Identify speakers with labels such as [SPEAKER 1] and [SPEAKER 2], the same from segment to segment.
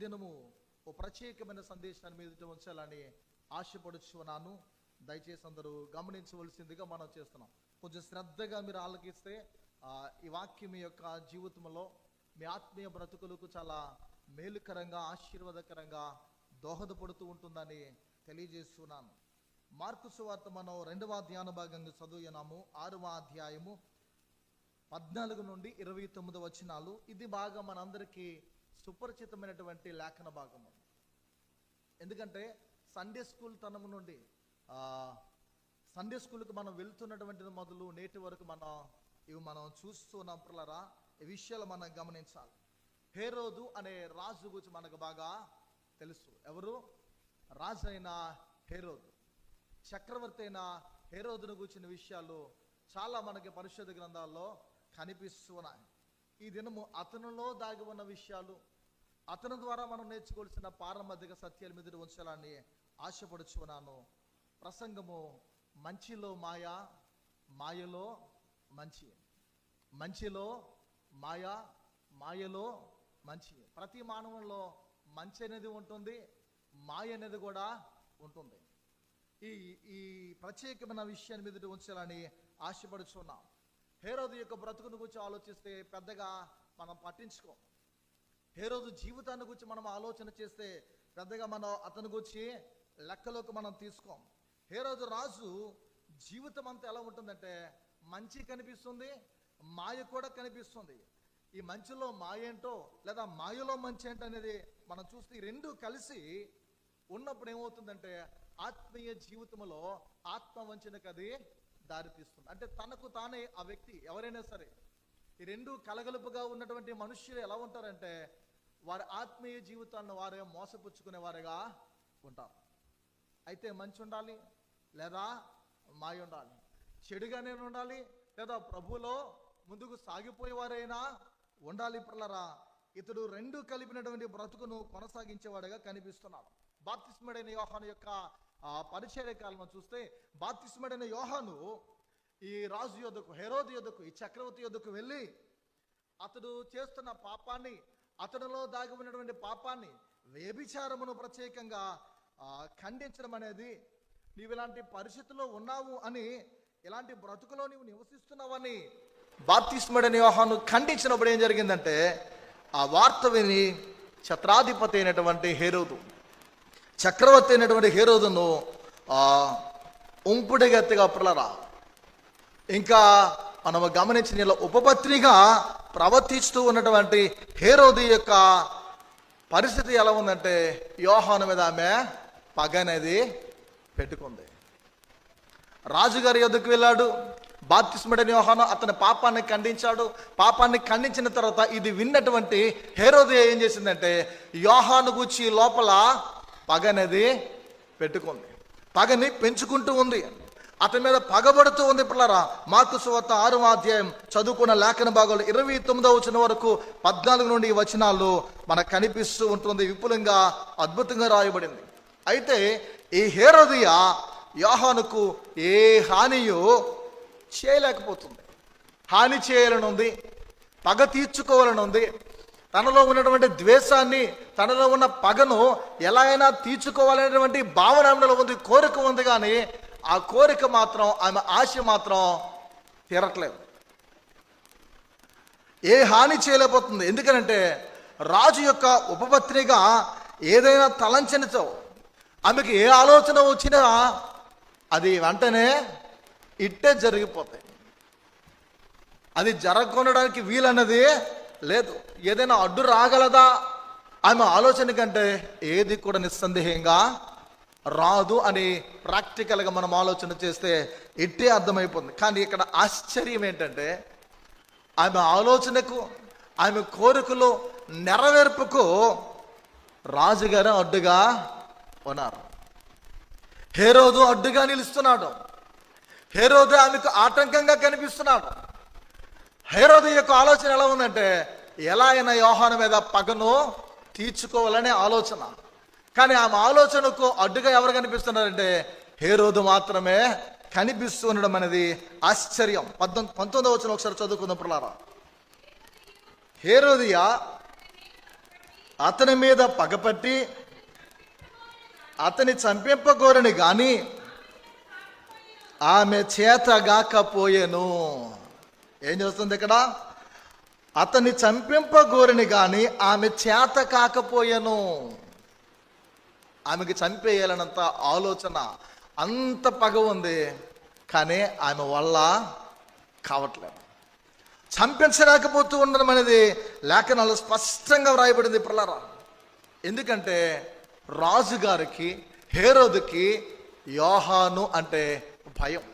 [SPEAKER 1] దినము ఓ ప్రత్యేకమైన సందేశాన్ని మీద ఉంచాలని ఆశపడుచున్నాను. దయచేసి అందరూ గమనించవలసిందిగా మనం చేస్తున్నాం. కొంచెం శ్రద్ధగా మీరు ఆలకిస్తే ఈ వాక్యం మీ యొక్క జీవితంలో మీ ఆత్మీయ బ్రతుకులకు చాలా మేలుకరంగా ఆశీర్వాదకరంగా దోహదపడుతూ ఉంటుందని తెలియజేస్తున్నాను. మార్కు సువార్త మనం 2వ ధ్యాన భాగంగా చదువుతున్నాము. 6వ అధ్యాయము 14 నుండి 29 వచనాలు. ఇది బాగా మనందరికీ సుపరిచితమైనటువంటి లేఖన భాగము. ఎందుకంటే సండే స్కూల్ తనము నుండి సండే స్కూల్కి మనం వెళ్తున్నటువంటిది మొదలు నేటి వరకు మనం చూస్తున్నాం. పిల్లరా, ఈ విషయాలు మనం గమనించాలి. హేరోదు అనే రాజు గురించి మనకు బాగా తెలుసు. ఎవరు? రాజు అయిన హేరోదు, చక్రవర్తి అయిన హేరోదును గురించిన విషయాలు చాలా మనకి పరిశుద్ధ గ్రంథాల్లో కనిపిస్తున్నాయి. ఈ దినము అతనిలో దాగి ఉన్న విషయాలు, అతని ద్వారా మనం నేర్చుకోవాల్సిన పారమార్థిక సత్యాల మీద ఉంచాలని ఆశపడుచున్నాను. ప్రసంగము మంచిలో మాయ, మాయలో మంచి. మంచిలో మాయ, మాయలో మంచి. ప్రతి మానవుల్లో మంచి అనేది ఉంటుంది, మాయ అనేది కూడా ఉంటుంది. ఈ ప్రత్యేకమైన విషయాన్ని మీద ఉంచాలని ఆశపడుచున్నాం. హేరోదు యొక్క బ్రతుకును గురించి ఆలోచిస్తే పెద్దగా మనం పట్టించుకోం. హేరోదు జీవితాన్ని గురించి మనం ఆలోచన చేస్తే పెద్దగా మనం అతని గురించి లెక్కలోకి మనం తీసుకోం. హేరోదు రాజు జీవితం అంతా ఎలా ఉంటుందంటే మంచి కనిపిస్తుంది, మాయ కూడా కనిపిస్తుంది. ఈ మంచిలో మాయ ఏంటో లేదా మాయలో మంచి ఏంటో అనేది మనం చూస్తే ఈ రెండు కలిసి ఉన్నప్పుడు ఏమవుతుందంటే ఆత్మీయ జీవితంలో ఆత్మవంచనకు అది దారితీస్తుంది. అంటే తనకు తానే ఆ వ్యక్తి ఎవరైనా సరే ఈ రెండు కలగలుపుగా ఉన్నటువంటి మనుష్యులు ఎలా ఉంటారంటే వారి ఆత్మీయ జీవితాన్ని వారే మోసపుచ్చుకునే వారిగా ఉంటారు. అయితే మంచి ఉండాలి లేదా మాయ ఉండాలి, చెడుగానే ఉండాలి లేదా ప్రభువులో ముందుకు సాగిపోయేవారైనా ఉండాలి. పిల్లరా, ఇతడు రెండు కలిపినటువంటి బ్రతుకును కొనసాగించేవాడుగా కనిపిస్తున్నాడు. బాప్తిస్మడైన యోహాను యొక్క పరిచర్య కాలంలో చూస్తే బాప్తిస్మడైన యోహాను ఈ రాజు యొద్దకు, హేరోదు యొద్దకు, ఈ చక్రవర్తి యొద్దకు వెళ్ళి అతడు చేస్తున్న పాపాన్ని, అతడిలో దాగి ఉన్నటువంటి పాపాన్ని, వ్యభిచారమును ప్రత్యేకంగా ఖండించడం అనేది, నీవు ఇలాంటి పరిస్థితుల్లో ఉన్నావు అని, ఇలాంటి బ్రతుకులో నీవు నివసిస్తున్నావని బాప్తిస్మడైన యోహాను ఖండించినప్పుడు ఏం జరిగిందంటే ఆ వార్త విని ఛత్రాధిపతి అయినటువంటి హేరోదు, చక్రవర్తి అయినటువంటి హేరోదును ఉంపుడుగెత్తగా పిల్లరా ఇంకా మనము గమనించిన ఇలా ఉపపత్నిగా ప్రవర్తిస్తూ ఉన్నటువంటి హేరోదు యొక్క పరిస్థితి ఎలా ఉందంటే యోహాను మీద ఆమె పగ అనేది పెట్టుకుంది. రాజుగారి యొద్దకు వెళ్ళాడు. బాప్తిస్మడైన యోహాను అతని పాపాన్ని ఖండించాడు. పాపాన్ని ఖండించిన తర్వాత ఇది విన్నటువంటి హేరోదు ఏం చేసిందంటే యోహాను గూర్చి లోపల పగ అనేది పెట్టుకుంది, పగని పెంచుకుంటూ ఉంది, అతని మీద పగబడుతూ ఉంది. పిల్లరా, మార్కు సువార్త 6వ అధ్యాయం చదువుకున్న లేఖన భాగాలు 29వ వచనం వరకు 14 నుండి ఈ వచనాలు మనకు కనిపిస్తూ ఉంటుంది. విపులంగా అద్భుతంగా రాయబడింది. అయితే ఈ హేరోదియ యోహానుకు ఏ హానియో చేయలేకపోతుంది. హాని చేయాలని ఉంది, పగ తీర్చుకోవాలని ఉంది. తనలో ఉన్నటువంటి ద్వేషాన్ని, తనలో ఉన్న పగను ఎలా అయినా తీర్చుకోవాలనేటువంటి భావన ఆమెలో ఉంది, కోరిక ఉంది. కానీ ఆ కోరిక మాత్రం, ఆమె ఆశ మాత్రం తీరట్లేదు. ఏ హాని చేయలేకపోతుంది. ఎందుకనంటే రాజు యొక్క ఉపపత్నిగా ఏదైనా తలంచనితో ఆమెకి ఏ ఆలోచన వచ్చినా అది వెంటనే ఇట్టే జరిగిపోతాయి. అది జరగకొనడానికి వీలన్నది లేదు. ఏదైనా అడ్డు రాగలదా ఆమె ఆలోచన కంటే ఏది కూడా నిస్సందేహంగా రాదు అని ప్రాక్టికల్గా మనం ఆలోచన చేస్తే ఇట్టే అర్థమైపోతుంది. కానీ ఇక్కడ ఆశ్చర్యం ఏంటంటే ఆమె ఆలోచనకు, ఆమె కోరికలు నెరవేర్పుకు రాజుగారు అడ్డుగా ఉన్నారు. హేరోదు అడ్డుగా నిలుస్తున్నాడు. హేరోదు ఆమెకు ఆటంకంగా కనిపిస్తున్నాడు. హేరోదు యొక్క ఆలోచన ఎలా ఉందంటే ఎలా అయినా యోహాను మీద పగను తీర్చుకోవాలనే ఆలోచన. కానీ ఆమె ఆలోచనకు అడ్డుగా ఎవరు కనిపిస్తున్నారంటే హేరోదు మాత్రమే కనిపిస్తూ ఉండడం అనేది ఆశ్చర్యం. 19వ వచనం ఒకసారి చదువుకుందాం పిల్లరా. హేరోదియా అతని మీద పగపట్టి అతని చంపింపగోరని గాని ఆమె చేతగాకపోయెను. ఏం చేస్తుంది ఇక్కడ? అతన్ని చంపింపగోరని గాని ఆమె చేత కాకపోయెను. ఆమెకి చంపేయాలన్నంత ఆలోచన, అంత పగ ఉంది, కానీ ఆమె వల్ల కావట్లేదు. చంపించలేకపోతూ ఉండడం అనేది లేఖనాలు స్పష్టంగా వ్రాయబడింది పిల్లరా. ఎందుకంటే రాజుగారికి, హేరోదుకి యోహాను అంటే భయం.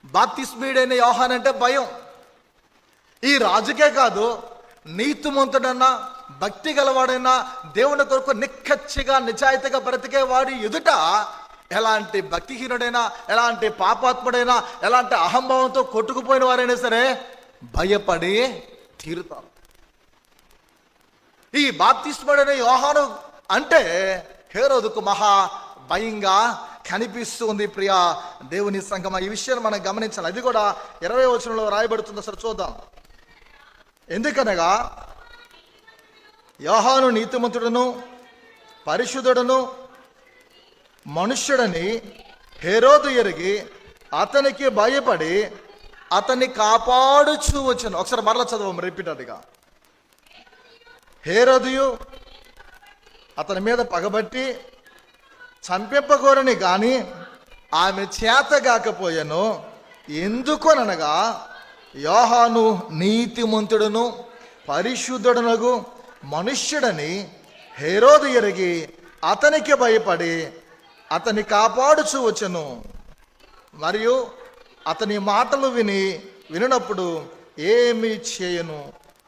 [SPEAKER 1] బాప్తిస్మీయుడైన యోహాను అంటే భయం. ఈ రాజుకే కాదు, నీతిమంతుడన్నా, భక్తి గలవాడైనా, దేవుని కొరకు నిక్కచ్చిగా నిజాయితీగా బ్రతికే వాడి ఎదుట ఎలాంటి భక్తిహీనుడైనా, ఎలాంటి పాపాత్ముడైనా, ఎలాంటి అహంభావంతో కొట్టుకుపోయిన వారైనా సరే భయపడి తీరుతారు. ఈ బాప్తిస్మయుడైన యోహాను అంటే హేరోదుకు మహా భయంగా కనిపిస్తుంది. ప్రియా దేవుని సంగమా, ఈ విషయాన్ని మనం గమనించాలి. అది కూడా 20వ వచనంలో రాయబడుతుంది. అసలు చూద్దాం. ఎందుకనగా యోహాను నీతిమంతుడును పరిశుద్ధుడును మనుష్యుడని హేరోదు ఎరిగి అతనికి భయపడి అతన్ని కాపాడుచూ వచ్చాను. ఒకసారి మరలా చదవం రిపీటెడ్గా. హేరోదియు అతని మీద పగబట్టి చంపింపగోరని గాని ఆమె చేతగాకపోయాను. ఎందుకొనగా యోహాను నీతిమంతుడును పరిశుద్ధుడునగు మనుష్యుడని హేరోదు ఎరిగి అతనికి భయపడి అతన్ని కాపాడుచూ వచ్చెను. మరియు అతని మాటలు వినినప్పుడు ఏమి చేయను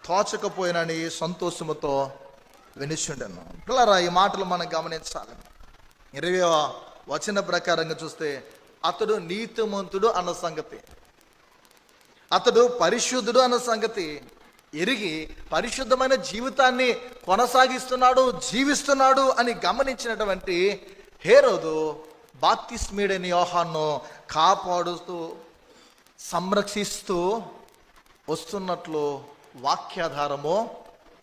[SPEAKER 1] తోచకపోయినని సంతోషముతో వినిచుండెను. పిల్లరా, ఈ మాటలు మనం గమనించాలి. 20వ వచన ప్రకారంగా చూస్తే అతడు నీతిమంతుడు అన్న సంగతి, అతడు పరిశుద్ధుడు అన్న సంగతి ఎరిగి పరిశుద్ధమైన జీవితాన్ని కొనసాగిస్తున్నాడు, జీవిస్తున్నాడు అని గమనించినటువంటి హేరోదు బాప్తిస్మీయుడైన యోహాను కాపాడుతూ సంరక్షిస్తూ వస్తున్నట్లు వాక్యాధారము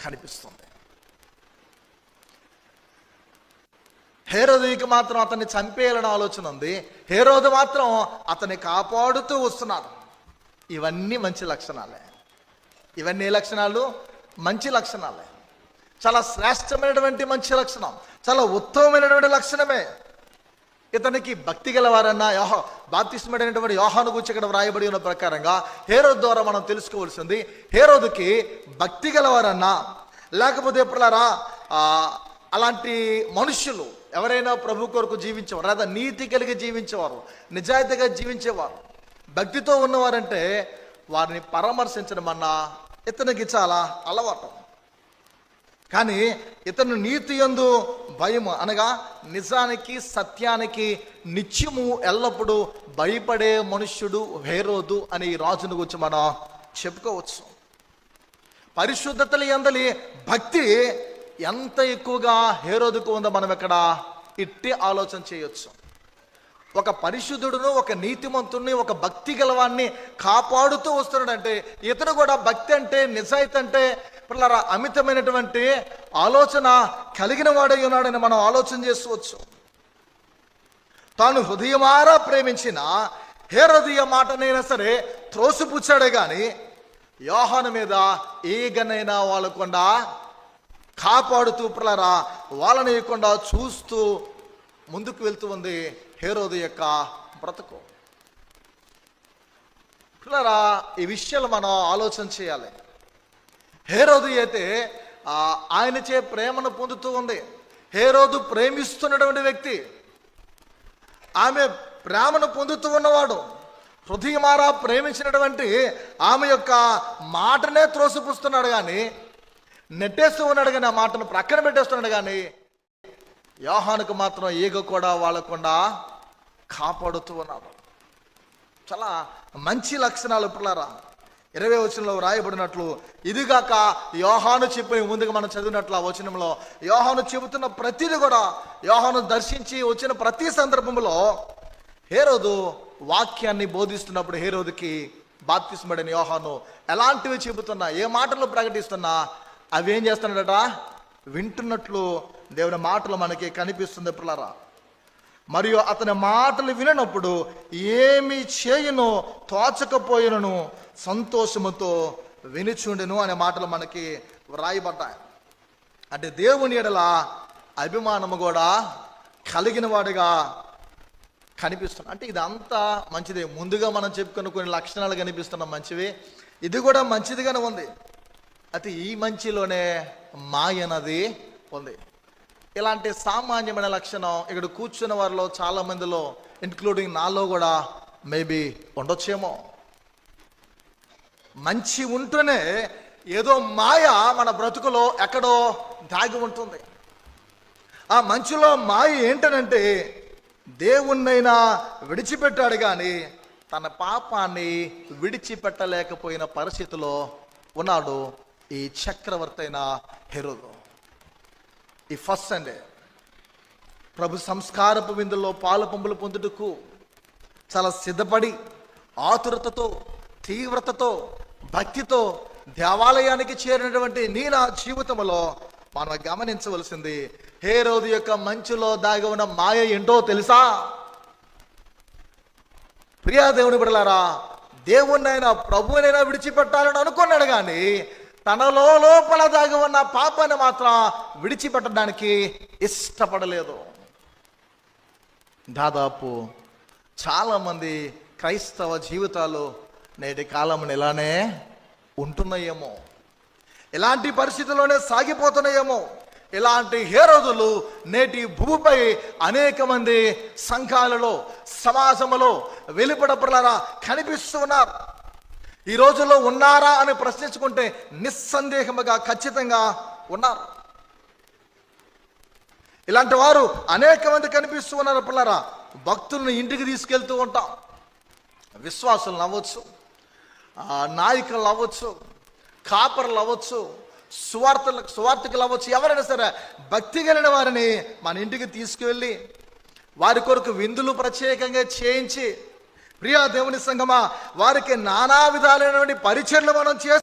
[SPEAKER 1] కనిపిస్తుంది. హేరోదుకి మాత్రం అతన్ని చంపేయాలని ఆలోచన ఉంది. హేరోదు మాత్రం అతన్ని కాపాడుతూ వస్తున్నాడు. ఇవన్నీ మంచి లక్షణాలే. ఇవన్నీ ఏ లక్షణాలు? మంచి లక్షణాలే. చాలా శ్రేష్టమైనటువంటి మంచి లక్షణం, చాలా ఉత్తమమైనటువంటి లక్షణమే. ఇతనికి భక్తి గలవారన్నా బాప్తిస్మయుడైనటువంటి యోహాను గురించి ఇక్కడ వ్రాయబడి ఉన్న ప్రకారంగా హేరోదు ద్వారా మనం తెలుసుకోవాల్సింది, హేరోదుకి భక్తి గలవారన్నా, లేకపోతే ఎప్పుడారా అలాంటి మనుషులు ఎవరైనా ప్రభు కొరకు జీవించేవారు, లేదా నీతి కలిగి జీవించేవారు, నిజాయితీగా జీవించేవారు, భక్తితో ఉన్నవారంటే వారిని పరామర్శించడం అన్నా ఇతనికి చాలా అలవాటు. కానీ ఇతను నీతి యందు భయము అనగా నిజానికి, సత్యానికి నిత్యము ఎల్లప్పుడూ భయపడే మనుష్యుడు హేరోదు అని రాజును గురించి మనం చెప్పుకోవచ్చు. పరిశుద్ధతల యందలి భక్తి ఎంత ఎక్కువగా హేరోదుకు ఉందో మనం ఇక్కడ ఇట్టి ఆలోచన చేయొచ్చు. ఒక పరిశుద్ధుడును, ఒక నీతిమంతుడిని, ఒక భక్తి గలవాన్ని కాపాడుతూ వస్తున్నాడంటే ఇతను కూడా భక్తి అంటే, నిజాయితీ అంటే పిల్లరా అమితమైనటువంటి ఆలోచన కలిగిన వాడై ఉన్నాడని మనం ఆలోచన చేసుకోవచ్చు. తాను హృదయమారా ప్రేమించిన హేరోదియ మాటనైనా సరే త్రోసిపుచ్చాడే కానీ యోహాను మీద ఈగనైనా వాళ్ళకుండా కాపాడుతూ పిల్లరా వాళ్ళని ఇవ్వకుండా చూస్తూ ముందుకు వెళ్తూ ఉంది హేరోదు యొక్క బ్రతుకు. పిల్లరా, ఈ విషయాలు మనం ఆలోచన చేయాలి. హేరోదు అయితే ఆయనచే ప్రేమను పొందుతూ ఉంది. హేరోదు ప్రేమిస్తున్నటువంటి వ్యక్తి, ఆమె ప్రేమను పొందుతూ ఉన్నవాడు. హృదయమారా ప్రేమించినటువంటి ఆమె యొక్క మాటనే త్రోసిపుస్తున్నాడు కానీ, నెట్టేస్తూ ఉన్నాడు కానీ, ఆ మాటను ప్రక్కన పెట్టేస్తున్నాడు కానీ యోహానుకు మాత్రం ఈగ కూడా వాళ్ళకుండా కాపాడుతూ ఉన్నాడు. చాలా మంచి లక్షణాలు పిల్లరా. 20వ వచనంలో రాయబడినట్లు, ఇదిగాక యోహాను చెప్పిన ముందుగా మనం చదివినట్లు ఆ వచనంలో యోహాను చెబుతున్న ప్రతిది కూడా, యోహాను దర్శించి వచ్చిన ప్రతి సందర్భంలో హేరోదు వాక్యాన్ని బోధిస్తున్నప్పుడు హేరోదుకి బాప్తిస్మయుడైన యోహాను ఎలాంటివి చెబుతున్నా, ఏ మాటలు ప్రకటిస్తున్నా అవి ఏం చేస్తున్నాడట? వింటున్నట్లు దేవుని మాటలు మనకి కనిపిస్తుంది పిల్లరా. మరియు అతని మాటలు వినప్పుడు ఏమి చేయను తోచకపోయినను సంతోషముతో వినిచుండెను అనే మాటలు మనకి వ్రాయబడ్డాయి. అంటే దేవుని ఎడల అభిమానము కూడా కలిగిన వాడిగా కనిపిస్తుంది. అంటే ఇదంతా మంచిదే. ముందుగా మనం చెప్పుకున్న కొన్ని లక్షణాలు కనిపిస్తున్నాం మంచివి, ఇది కూడా మంచిదిగానే ఉంది. అయితే ఈ మంచిలోనే మాయ అన్నది ఉంది. ఇలాంటి సామాన్యమైన లక్షణం ఇక్కడ కూర్చున్న వారిలో చాలా మందిలో, ఇంక్లూడింగ్ నాలో కూడా మేబీ ఉండొచ్చేమో. మంచి ఉంటూనే ఏదో మాయ మన బ్రతుకులో ఎక్కడో దాగి ఉంటుంది. ఆ మంచిలో మాయ ఏంటనంటే దేవుణ్ణైనా విడిచిపెట్టాడు కానీ తన పాపాన్ని విడిచిపెట్టలేకపోయిన పరిస్థితిలో ఉన్నాడు ఈ చక్రవర్తి అయిన హెరోదు. ఈ ఫస్ట్ సండే ప్రభు సంస్కారపు విందుల్లో పాలు పంపులు పొందుటకు చాలా సిద్ధపడి ఆతురతతో, తీవ్రతతో, భక్తితో దేవాలయానికి చేరినటువంటి నా జీవితంలో మనం గమనించవలసింది హేరోదు యొక్క మంచులో దాగి ఉన్న మాయ ఏంటో తెలుసా? ప్రియా దేవుని బిడ్డలారా, దేవుణ్ణైనా ప్రభువునైనా విడిచిపెట్టాలని అనుకున్నాడు కానీ తనలో లోపల దాగి ఉన్న పాపాన్ని మాత్రం విడిచిపెట్టడానికి ఇష్టపడలేదు. దాదాపు చాలామంది క్రైస్తవ జీవితాలు నేటి కాలం ఇలానే ఉంటున్నాయేమో, ఇలాంటి పరిస్థితుల్లోనే సాగిపోతున్నాయేమో. ఇలాంటి హేరోదులు నేటి భూమిపై అనేక మంది సంఘాలలో, సమాజంలో వెలుపడపడలారా కనిపిస్తూ ఉన్నారు. ఈ రోజుల్లో ఉన్నారా అని ప్రశ్నించుకుంటే నిస్సందేహముగా ఖచ్చితంగా ఉన్నారు. ఇలాంటి వారు అనేక మంది కనిపిస్తూ ఉన్నారు పిల్లరా. భక్తులను ఇంటికి తీసుకెళ్తూ ఉంటాం, విశ్వాసులను అవ్వచ్చు, నాయకులు అవ్వచ్చు, కాపర్లు అవ్వచ్చు, సువార్థికులు అవ్వచ్చు, ఎవరైనా సరే భక్తి కలిగిన వారిని మన ఇంటికి తీసుకువెళ్ళి వారి కొరకు విందులు ప్రత్యేకంగా చేయించి, ప్రియా దేవుని సంగమా, వారికి నానా విధాలైనటువంటి పరిచర్లు మనం చేసి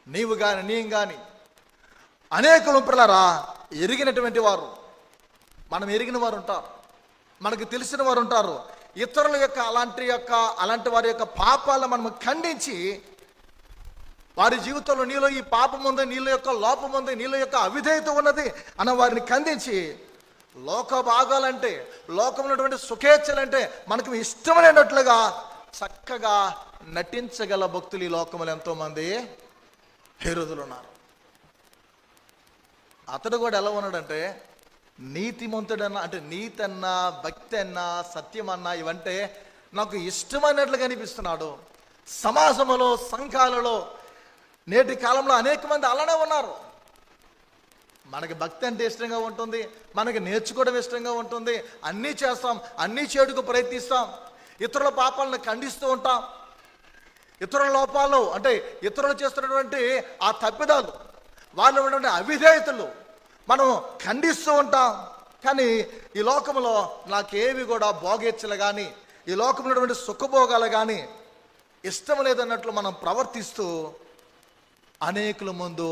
[SPEAKER 1] నీవు కానీ నేను కానీ అనేకులు పిల్లరా ఎరిగినటువంటి వారు, మనం ఎరిగిన వారు ఉంటారు, మనకు తెలిసిన వారు ఉంటారు. ఇతరుల యొక్క అలాంటి వారి యొక్క పాపాలను మనం ఖండించి వారి జీవితంలో నీలో ఈ పాపం ఉంది, నీళ్ళ యొక్క లోపం ఉంది, నీళ్ళ యొక్క అవిధేయత ఉన్నది అన్న వారిని ఖండించి లోక భాగాలంటే, లోకమైనటువంటి సుఖేచ్ఛలంటే మనకు ఇష్టమైనట్లుగా చక్కగా నటించగల భక్తులు ఈ లోకములు ఎంతోమంది హేరోదులు ఉన్నారు. అతడు కూడా ఎలా ఉన్నాడంటే నీతిమంతుడన్నా, అంటే నీతి అన్నా, భక్తి అన్నా, సత్యం అన్నా ఇవంటే నాకు ఇష్టమైనట్లుగా అనిపిస్తున్నాడు. సమాజంలో, సంఘాలలో నేటి కాలంలో అనేక మంది అలానే ఉన్నారు. మనకి భక్తి అంటే ఇష్టంగా ఉంటుంది, మనకి నేర్చుకోవడం ఇష్టంగా ఉంటుంది, అన్నీ చేస్తాం, అన్నీ చేయుటకు ప్రయత్నిస్తాం, ఇతరుల పాపాలను ఖండిస్తూ ఉంటాం, ఇతరుల లోపాలు అంటే ఇతరులు చేస్తున్నటువంటి ఆ తప్పిదాలు, వాళ్ళు ఉన్నటువంటి అవిధేయతలు మనం ఖండిస్తూ ఉంటాం. కానీ ఈ లోకంలో నాకేవి కూడా భోగేచ్చలు కానీ, ఈ లోకంలో ఉన్నటువంటి సుఖభోగాలు కానీ ఇష్టం లేదన్నట్లు మనం ప్రవర్తిస్తూ అనేకుల ముందు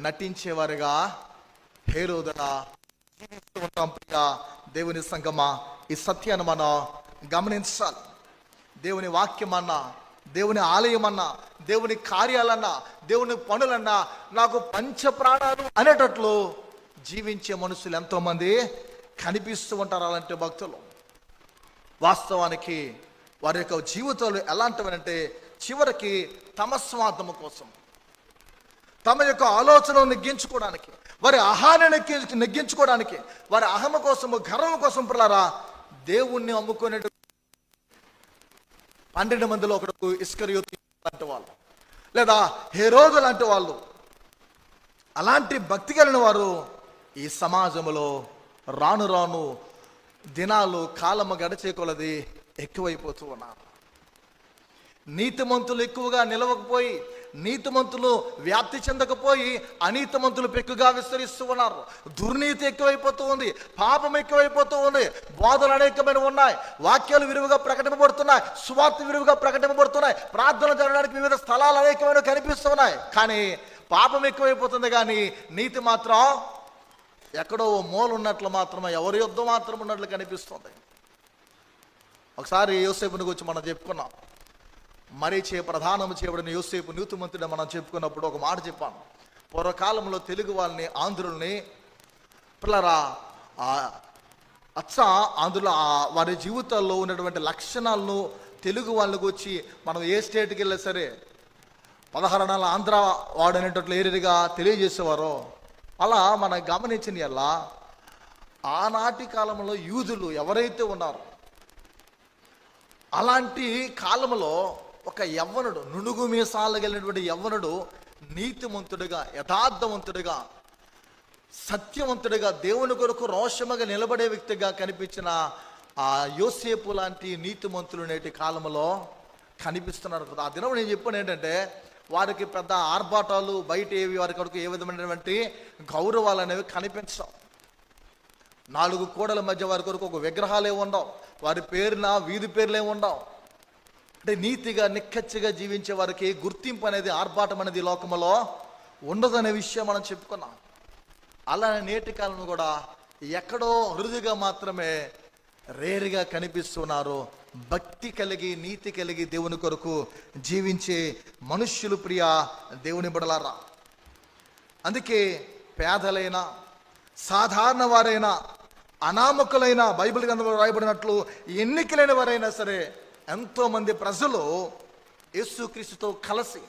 [SPEAKER 1] నటించేవారుగా హేరోదుగా జీవిస్తూ ఉంటాం. ప్రియ దేవుని సంగమా, ఈ సత్యాన్ని మనం గమనించాలి. దేవుని వాక్యం అన్నా, దేవుని ఆలయం అన్నా, దేవుని కార్యాలన్నా, దేవుని పనులన్నా నాకు పంచప్రాణాలు అనేటట్లు జీవించే మనుషులు ఎంతోమంది కనిపిస్తూ ఉంటారు. అలాంటి భక్తులు వాస్తవానికి వారి యొక్క జీవితాలు ఎలాంటివనంటే చివరికి తమ స్వార్థము కోసం, తమ యొక్క ఆలోచనను నెగ్గించుకోవడానికి, వారి ఆహారాన్ని నెగ్గించుకోవడానికి, వారి అహమ కోసము, గర్వం కోసం పిల్లరా దేవుణ్ణి అమ్ముకునే 12 మందిలో ఒకడు ఇస్కరియోతు లాంటి వాళ్ళు, లేదా హేరోదు లాంటి వాళ్ళు, అలాంటి భక్తి కలిగిన వారు ఈ సమాజంలో రాను రాను దినాలు కాలము గడిచే కొలది ఎక్కువైపోతూ ఉన్నారు. నీతిమంతులు ఎక్కువగా నిలవకపోయి, నీతిమంతులు వ్యాప్తి చెందకపోయి అనీతిమంతులు పెక్కుగా విస్తరిస్తూ ఉన్నారు. దుర్నీతి ఎక్కువైపోతూ ఉంది, పాపం ఎక్కువైపోతూ ఉంది, బోధలు అనేకమైన ఉన్నాయి, వాక్యాలు విరివిగా ప్రకటింపబడుతున్నాయి, సువార్త విరివిగా ప్రకటింపబడుతున్నాయి, ప్రార్థనలు జరగడానికి వివిధ స్థలాలు అనేకమైన కనిపిస్తున్నాయి. కానీ పాపం ఎక్కువైపోతుంది, కానీ నీతి మాత్రం ఎక్కడో మూల ఉన్నట్లు మాత్రమే, ఎవరి యుద్ధం మాత్రం ఉన్నట్లు కనిపిస్తుంది. ఒకసారి యోసేపుని గురించి మనం చెప్పుకున్నాం. ప్రధానము చేయబడిన యోసేపు నీతిమంతుడు మనం చెప్పుకున్నప్పుడు ఒక మాట చెప్పాను. పూర్వకాలంలో తెలుగు వాళ్ళని, ఆంధ్రుల్ని పిల్లరా ఆంధ్రుల వారి జీవితాల్లో ఉన్నటువంటి లక్షణాలను తెలుగు వాళ్ళకి వచ్చి మనం ఏ స్టేట్కి వెళ్ళా సరే 16 నెలల ఆంధ్ర వాడు అనేటట్లు ఏరిగా తెలియజేసేవారో, అలా మనం గమనించిన ఎలా ఆనాటి కాలంలో యూదులు ఎవరైతే ఉన్నారో అలాంటి కాలంలో ఒక యవ్వనుడు, నునుగు మీసాలు కలిగినటువంటి యవ్వనుడు నీతిమంతుడిగా, యథార్థవంతుడిగా, సత్యవంతుడిగా, దేవుని కొరకు రోషముగా నిలబడే వ్యక్తిగా కనిపించిన ఆ యోసేపు లాంటి నీతిమంతులు నేటి కాలంలో కనిపిస్తున్నారు కదా. ఆ దినం నేను చెప్పాను ఏంటంటే, వారికి పెద్ద ఆర్భాటాలు బయట ఏవి, వారి కొరకు ఏ విధమైనటువంటి గౌరవాలు అనేవి కనిపించవు. 4 గోడల మధ్య వారి కొరకు ఒక విగ్రహాలే ఉండవు, వారి పేరున వీధి పేర్లే ఉండవు. అంటే నీతిగా నిక్కచ్చిగా జీవించే వారికి గుర్తింపు అనేది, ఆర్భాటం అనేది లోకంలో ఉండదనే విషయం మనం చెప్పుకున్నాం. అలానే నేటి కాలంలో కూడా ఎక్కడో అరుదుగా మాత్రమే రేరుగా కనిపిస్తున్నారు భక్తి కలిగి, నీతి కలిగి దేవుని కొరకు జీవించే మనుష్యులు. ప్రియ దేవుని బిడ్డలారా, అందుకే పేదలైనా, సాధారణ వారైనా, అనామకులైన, బైబిల్ గ్రంథంలో రాయబడినట్లు ఎన్నికలైన వారైనా సరే ఎంతోమంది ప్రజలు యేసుక్రీస్తుతో కలిసి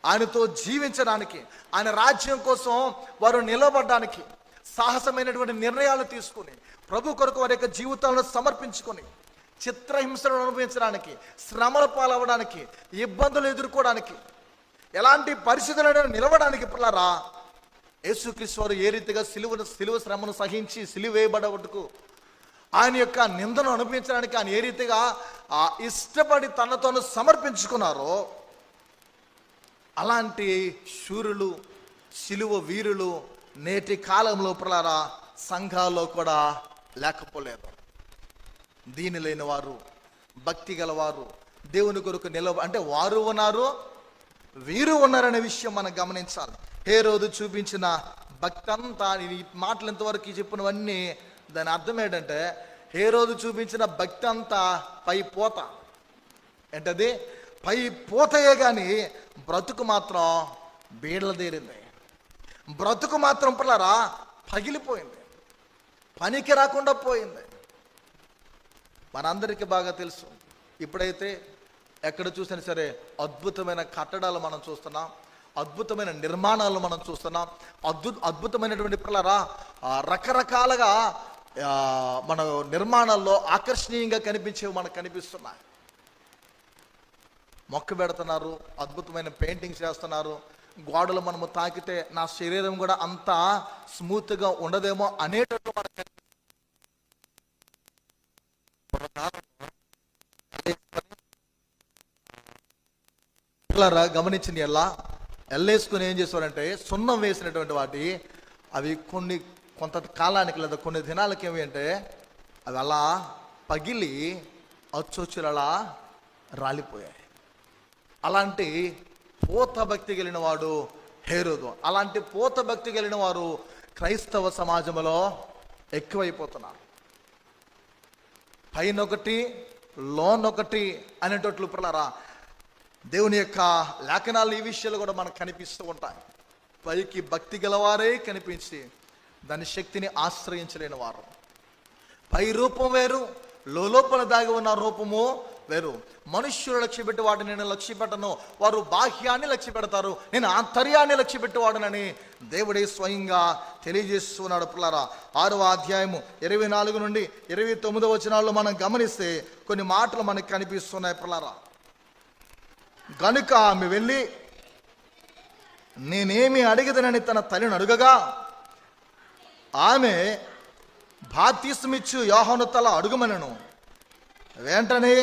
[SPEAKER 1] ఆయనతో జీవించడానికి, ఆయన రాజ్యం కోసం వారు నిలబడడానికి సాహసమైనటువంటి నిర్ణయాలు తీసుకుని ప్రభు కొరకు వారి యొక్క జీవితాలను సమర్పించుకొని చిత్రహింసలను అనుభవించడానికి, శ్రమల పాలవడానికి, ఇబ్బందులు ఎదుర్కోవడానికి, ఎలాంటి పరిస్థితులను నిలవడానికి పిల్లరా యేసుక్రీస్తు వారు ఏ రీతిగా సిలువ శ్రమను సహించి సిలువ వేయబడటకు, ఆయన యొక్క నిందను అనుభవించడానికి ఆయన ఏ రీతిగా ఇష్టపడి తనతోను సమర్పించుకున్నారో, అలాంటి శూరులు, సిలువ వీరులు నేటి కాలంలో పిల్లరా సంఘాల్లో కూడా లేకపోలేదు. దీని లేని వారు, భక్తి గలవారు, దేవుని కొరకు అంటే వారు ఉన్నారు, వీరు ఉన్నారనే విషయం మనం గమనించాలి. హేరోదు చూపించిన భక్తి అంతా, ఈ మాటలు ఇంతవరకు చెప్పినవన్నీ దాని అర్థం ఏంటంటే, హేరోదు చూపించిన భక్తి అంతా పై పోత. ఏంటది? పై పోతయే కానీ బ్రతుకు మాత్రం బీడలదేరింది, బ్రతుకు మాత్రం పిల్లరా పగిలిపోయింది, పనికి రాకుండా పోయింది. మనందరికీ బాగా తెలుసు, ఇప్పుడైతే ఎక్కడ చూసినా సరే అద్భుతమైన కట్టడాలు మనం చూస్తున్నాం, అద్భుతమైన నిర్మాణాలు మనం చూస్తున్నాం, అద్భుతమైనటువంటి పిల్లరా రకరకాలుగా మన నిర్మాణాల్లో ఆకర్షణీయంగా కనిపించేవి మనకు కనిపిస్తున్నాయి. మొక్క పెడుతున్నారు, అద్భుతమైన పెయింటింగ్స్ చేస్తున్నారు, గోడలు మనము తాకితే నా శరీరం కూడా అంత స్మూత్గా ఉండదేమో అనేటట్టు మనకు గమనించిన ఎలా ఎల్లేసుకుని ఏం చేస్తారంటే, సున్నం వేసినటువంటి వాటి అవి కొంత కాలానికి లేదా కొన్ని దినాలకి ఏమి అంటే అవి అలా పగిలి అచ్చొచ్చులు అలా రాలిపోయాయి. అలాంటి పోత భక్తి కలిగిన వాడు హేరోదు. అలాంటి పోత భక్తి కలిగిన వారు క్రైస్తవ సమాజంలో ఎక్కువైపోతున్నారు. పైనొకటి లోనొకటి అనేటట్లు పిల్లరా దేవుని యొక్క లేఖనాలు ఈ విషయాలు కూడా మనకు కనిపిస్తూ ఉంటాయి. పైకి భక్తి గలవారే కనిపించి దాని శక్తిని ఆశ్రయించలేని వారు. పై రూపం వేరు, లోపల దాగి ఉన్న రూపము వేరు. మనుష్యులు లక్ష్య పెట్టి వాడిని నేను లక్ష్య పెట్టను, వారు బాహ్యాన్ని లక్ష్య పెడతారు, నేను ఆంతర్యాన్ని లక్ష్య పెట్టేవాడునని దేవుడే స్వయంగా తెలియజేస్తున్నాడు. పిల్లరా 6వ అధ్యాయము 24 నుండి 29 వచనాల్లో మనం గమనిస్తే కొన్ని మాటలు మనకు కనిపిస్తున్నాయి. పిల్లరా, గనుక ఆమె వెళ్ళి నేనేమి అడిగదనని తన తల్లిని అడుగగా ఆమె బాప్తిస్మిచ్చు యోహాను తల అడుగమనెను. వెంటనే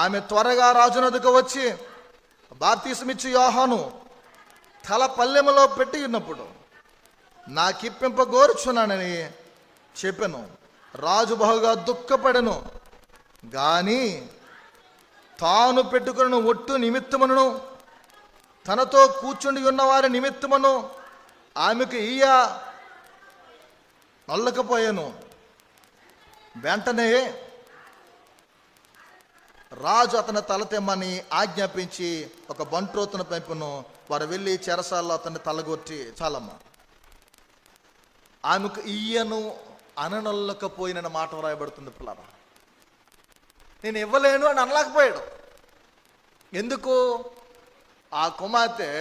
[SPEAKER 1] ఆమె త్వరగా రాజునొద్దకు వచ్చి బాప్తిస్మిచ్చు యోహాను తల పల్లెములో పెట్టి ఉన్నప్పుడు నాకిప్పింపగోరుచున్నానని చెప్పెను. రాజు బహుగా దుఃఖపడెను, గాని తాను పెట్టుకున్న ఒట్టు నిమిత్తమును తనతో కూర్చుండి ఉన్నవారి నిమిత్తమును ఆమెకు నొల్లకపోయాను. వెంటనే రాజు అతని తల తెమ్మని ఆజ్ఞాపించి ఒక బంట్రోతును పంపును. వారు వెళ్ళి చెరసాల్లో అతన్ని తలగొట్టి, చాలమ్మా, ఆమెకు ఈయను అననొల్లకపోయిన మాట రాయబడుతుంది. పిల్లరా, నేను ఇవ్వలేను అని అనలేకపోయాడు. ఎందుకు? ఆ కుమార్తె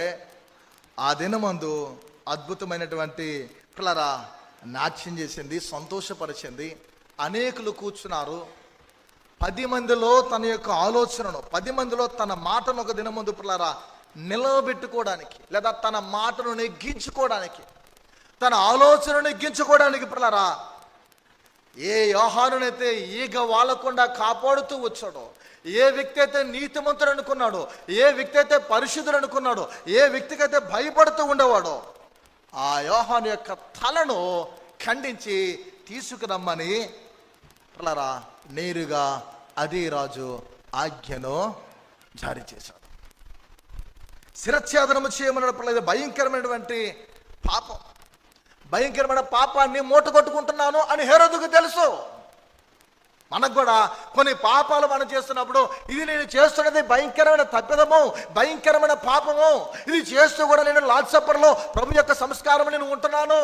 [SPEAKER 1] ఆ దినమందు అద్భుతమైనటువంటి పిల్లరా నాట్యం చేసింది, సంతోషపరిచింది. అనేకులు కూర్చున్నారు. 10 మందిలో తన యొక్క ఆలోచనను, 10 మందిలో తన మాటను ఒక దినమందు పిల్లరా నిలవబెట్టుకోవడానికి, లేదా తన మాటను నెగ్గించుకోవడానికి, తన ఆలోచనను నెగ్గించుకోవడానికి పిల్లరా ఏ యోహానునైతే ఈగ వాలకుండా కాపాడుతూ వచ్చాడో, ఏ వ్యక్తి అయితే నీతిమంతుడు అనుకున్నాడో, ఏ వ్యక్తి అయితే పరిశుద్ధుడు అనుకున్నాడో, ఏ వ్యక్తికి అయితే భయపడుతూ ఉండేవాడో, ఆ యోహాను యొక్క తలను ఖండించి తీసుకురమ్మని పిల్లరా నేరుగా అదే రాజు ఆజ్ఞను జారీ చేశాడు. శిరచ్ఛేదనము చేయమన్నాడు. పిల్లలు భయంకరమైనటువంటి పాపం, భయంకరమైన పాపాన్ని మూటగొట్టుకుంటున్నాను అని హేరోదుకు తెలుసు. మనకు కూడా కొన్ని పాపాలు మనం చేస్తున్నప్పుడు ఇది నేను చేస్తున్నది భయంకరమైన తప్పిదము, భయంకరమైన పాపము, ఇది చేస్తూ కూడా నేను లార్డ్ సప్పర్లో ప్రభు యొక్క సంస్కారం నేను ఉంటున్నాను,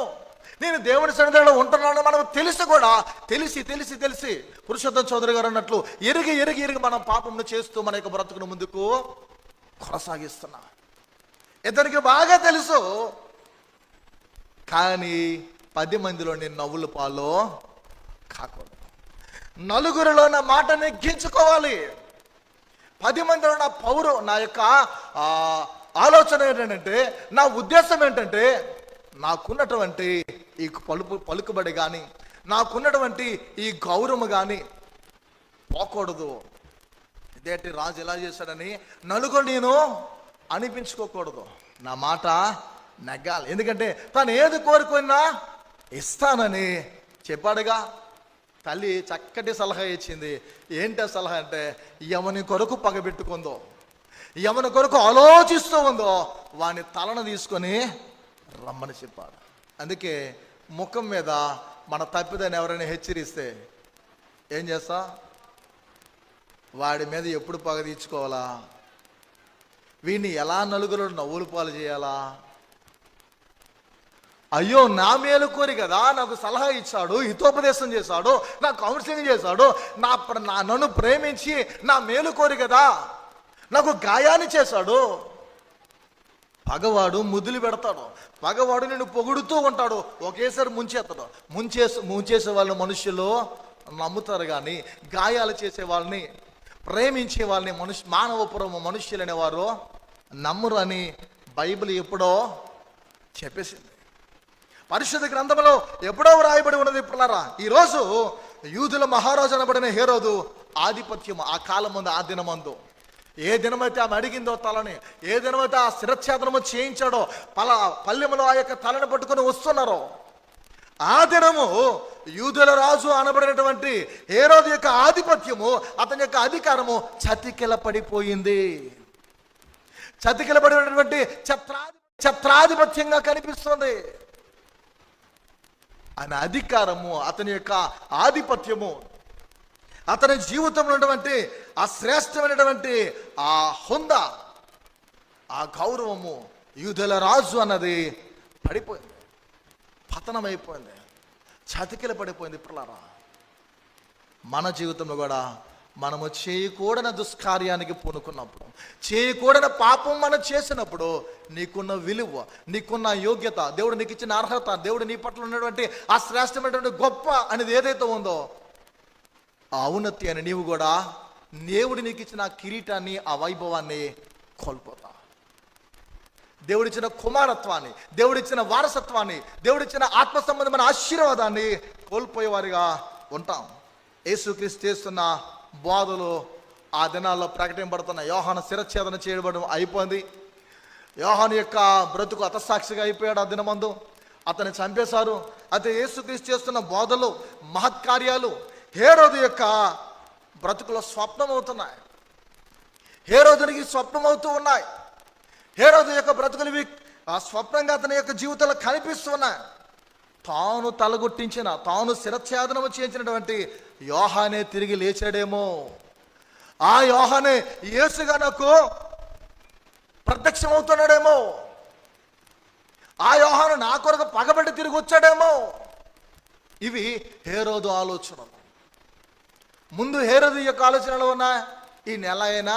[SPEAKER 1] నేను దేవుని సన్నిధిలో ఉంటున్నాను మనకు తెలిసి కూడా తెలిసి పురుషోత్తం చౌదరి గారు అన్నట్లు ఎరిగి మనం పాపంను చేస్తూ మన యొక్క బ్రతుకును ముందుకు కొనసాగిస్తున్నాం. ఇతనికి బాగా తెలుసు, కానీ 10 మందిలో నేను నవ్వుల పాలో కాకూడదు, నలుగురిలో నా మాట నెగ్గించుకోవాలి, 10 మందిలో నా యొక్క ఆలోచన ఏంటంటే, నా ఉద్దేశం ఏంటంటే, నాకున్నటువంటి ఈ పలుకుబడి కానీ, నాకున్నటువంటి ఈ గౌరవం కానీ పోకూడదు. ఇదేంటి రాజు ఎలా చేశాడని నలుగురు నేను అనిపించుకోకూడదు, నా మాట నెగ్గాలి. ఎందుకంటే తను ఏది కోరుకున్నా ఇస్తానని చెప్పాడుగా. తల్లి చక్కటి సలహా ఇచ్చింది. ఏంటి సలహా అంటే, ఎవని కొరకు పగబెట్టుకుందో, ఎవని కొరకు ఆలోచిస్తూ ఉందో వాని తలను తీసుకొని రమ్మని చెప్పాడు. అందుకే ముఖం మీద మన తప్పిదాన్ని ఎవరైనా హెచ్చరిస్తే ఏం చేస్తా? వాడి మీద ఎప్పుడు పగ తీర్చుకోవాలా, వీడిని ఎలా నలుగురు నవ్వులు పాలు చేయాలా, అయ్యో నా మేలు కోరి కదా నాకు సలహా ఇచ్చాడు, హితోపదేశం చేశాడు, నా కౌన్సిలింగ్ చేశాడు, నన్ను ప్రేమించి నా మేలు కోరి కదా నాకు గాయాన్ని చేశాడు. పగవాడు ముద్దులు పెడతాడు, పగవాడు నేను పొగుడుతూ ఉంటాడు, ఒకేసారి ముంచేస్తాడు. ముంచేసే వాళ్ళు మనుషులు నమ్ముతారు, కానీ గాయాలు చేసే వాళ్ళని, ప్రేమించే వాళ్ళని మానవపురం మనుష్యులు అనేవారు నమ్మరు అని బైబిల్ ఎప్పుడో చెప్పేసింది. పరిశుద్ధ గ్రంథంలో ఎప్పుడో వ్రాయబడి ఉన్నది. పిల్లరా, ఈరోజు యూదుల మహారాజు అనబడిన హేరోదు ఆధిపత్యం ఆ కాలం ముందు, ఆ దినమందు ఏ దినమైతే ఆమె అడిగిందో తలని, ఏ దినమైతే ఆ శిరచ్ఛేదనము చేయించాడో, పల్లెములో ఆ యొక్క తలని పట్టుకొని వస్తున్నారో, ఆ దినము యూదుల రాజు అనబడినటువంటి హేరోదు యొక్క ఆధిపత్యము, అతని యొక్క అధికారము చతికిల పడిపోయింది. చతికిల పడినటువంటి ఛత్రాధిపత్యంగా కనిపిస్తుంది. ఆయన అధికారము, అతని యొక్క ఆధిపత్యము, అతని జీవితంలో ఉన్నటువంటి ఆ శ్రేష్టమైనటువంటి ఆ హోదా, ఆ గౌరవము, యూదుల రాజు అన్నది పడిపోయింది, పతనమైపోయింది, చతికిల పడిపోయింది. పిల్లరా, మన జీవితంలో కూడా మనము చేయకూడని దుష్కార్యానికి పూనుకున్నప్పుడు, చేయకూడని పాపం మనం చేసినప్పుడు నీకున్న విలువ, నీకున్న యోగ్యత, దేవుడు నీకు ఇచ్చిన అర్హత, దేవుడు నీ పట్ల ఉన్నటువంటి ఆ శ్రేష్టమైనటువంటి గొప్ప అనేది ఏదైతే ఉందో ఆ ఔన్నతి అని నీవు కూడా దేవుడు నీకు ఇచ్చిన ఆ కిరీటాన్ని, ఆ వైభవాన్ని కోల్పోతావు. దేవుడిచ్చిన కుమారత్వాన్ని, దేవుడిచ్చిన వారసత్వాన్ని, దేవుడిచ్చిన ఆత్మ సంబంధమైన ఆశీర్వాదాన్ని కోల్పోయేవారిగా ఉంటాం. యేసుక్రీస్తు చేస్తున్న బోధలు ఆ దినాల్లో ప్రకటింపబడుతున్న యోహాను శిరచ్ఛేదన చేయబడడం అయిపోయింది. యోహాను యొక్క బ్రతుకు హతసాక్షిగా అయిపోయాడు. ఆ దినమందు అతన్ని చంపేశారు. అయితే యేసుక్రీస్తు చేస్తున్న బోధలు, మహత్కార్యాలు హేరోదు యొక్క బ్రతుకులో స్వప్నమవుతున్నాయి. హేరోదునికి స్వప్నమవుతూ ఉన్నాయి. హేరోదు యొక్క బ్రతుకులు ఆ స్వప్నంగా అతని యొక్క జీవితంలో కనిపిస్తున్నాయి. తాను తలగొట్టించిన, తాను శిరచ్ఛేదనము చేయించినటువంటి యోహానే తిరిగి లేచాడేమో, ఆ యోహానే యేసుగా నాకు ప్రత్యక్షమవుతున్నాడేమో, ఆ యోహాను నా కొరకు పగబెట్టి తిరిగి వచ్చాడేమో. ఇవి హేరోదు ఆలోచనలు. ముందు హేరోదు యొక్క ఆలోచనలు ఉన్నాయి, ఈ నెల అయినా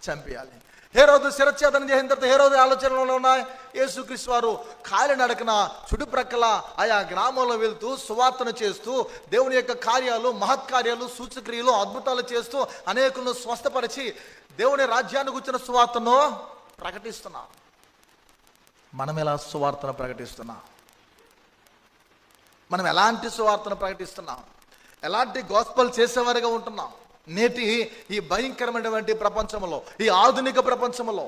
[SPEAKER 1] చంపేయాలి. హేరోదు శిరచ్ఛేదనం చేసిన తర్వాత హేరోదు ఆలోచనలు ఉన్నాయి. యేసుక్రీస్తు వారు కాలినడకన చుట్టుప్రక్కల ఆయా గ్రామాల్లో వెళ్తూ సువార్తను చేస్తూ దేవుని యొక్క కార్యాలు, మహత్కార్యాలు, సూచక్రియలు, అద్భుతాలు చేస్తూ అనేకులను స్వస్థపరిచి దేవుని రాజ్యాన్ని గురించిన సువార్తను ప్రకటిస్తున్నాం. మనం ఎలా సువార్తను ప్రకటిస్తున్నాం? మనం ఎలాంటి సువార్తను ప్రకటిస్తున్నాం? ఎలాంటి గాస్పెల్ చేసేవారిగా ఉంటున్నాం? నేటి ఈ భయంకరమైనటువంటి ప్రపంచంలో, ఈ ఆధునిక ప్రపంచంలో,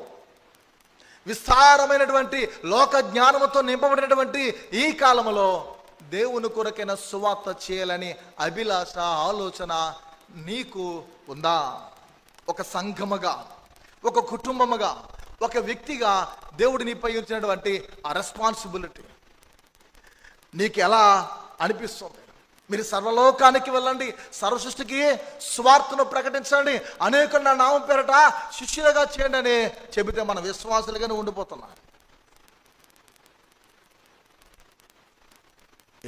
[SPEAKER 1] విస్తారమైనటువంటి లోక జ్ఞానముతో నింపబడినటువంటి ఈ కాలంలో దేవుని కొరకైన సువార్త చేయాలని అభిలాష, ఆలోచన నీకు ఉందా? ఒక సంఘముగా, ఒక కుటుంబముగా, ఒక వ్యక్తిగా దేవుడు నీపై ఉంచినటువంటి ఆ రెస్పాన్సిబిలిటీ నీకు ఎలా అనిపిస్తుంది? మీరు సర్వలోకానికి వెళ్ళండి, సర్వసృష్టికి స్వార్థను ప్రకటించండి, అనేకులు నా నామం పేరట శిష్యులుగా చేయండి అని చెబితే మన విశ్వాసులుగానే ఉండిపోతున్నాం.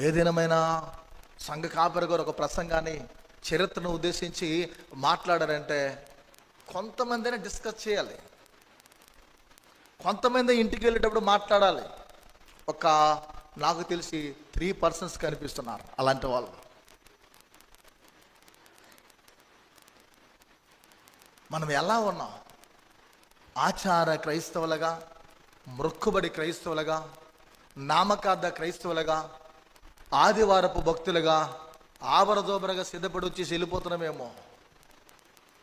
[SPEAKER 1] ఏదైనా సంఘ కాపరి గారు ఒక ప్రసంగాన్ని, చరిత్రను ఉద్దేశించి మాట్లాడారంటే కొంతమందిని డిస్కస్ చేయాలి, కొంతమంది ఇంటికి వెళ్ళేటప్పుడు మాట్లాడాలి. నాకు తెలిసి 3 persons కనిపిస్తున్నారు అలాంటి వాళ్ళు. మనం ఎలా ఉన్నాం? ఆచార క్రైస్తవులుగా, మొక్కుబడి క్రైస్తవులుగా, నామకార్థ క్రైస్తవులుగా, ఆదివారపు భక్తులుగా, ఆబరదోబరగా సిద్ధపడి వచ్చేసి వెళ్ళిపోతున్నామేమో.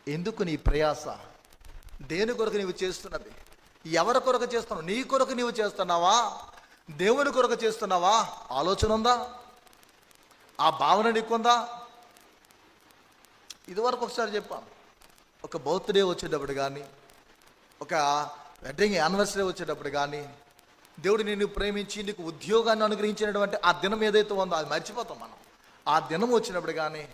[SPEAKER 1] ఎందుకు నీ ప్రయాస? దేని కొరకు నీవు చేస్తున్నది? ఎవరి కొరకు చేస్తున్నావు? నీ కొరకు నీవు చేస్తున్నావా? దేవుని కొరకు చేస్తున్నావా? ఆలోచన ఉందా? ఆ భావన నీకుందా? ఇదివరకు ఒకసారి చెప్పాను, ఒక బర్త్డే వచ్చేటప్పుడు కానీ, ఒక వెడ్డింగ్ యానివర్సరీ వచ్చేటప్పుడు కానీ, దేవుడు నిన్ను ప్రేమించి నీకు ఉద్యోగాన్ని అనుగ్రహించినటువంటి ఆ దినం ఏదైతే ఉందో అది మర్చిపోతాం మనం. ఆ దినం వచ్చినప్పుడు కానీ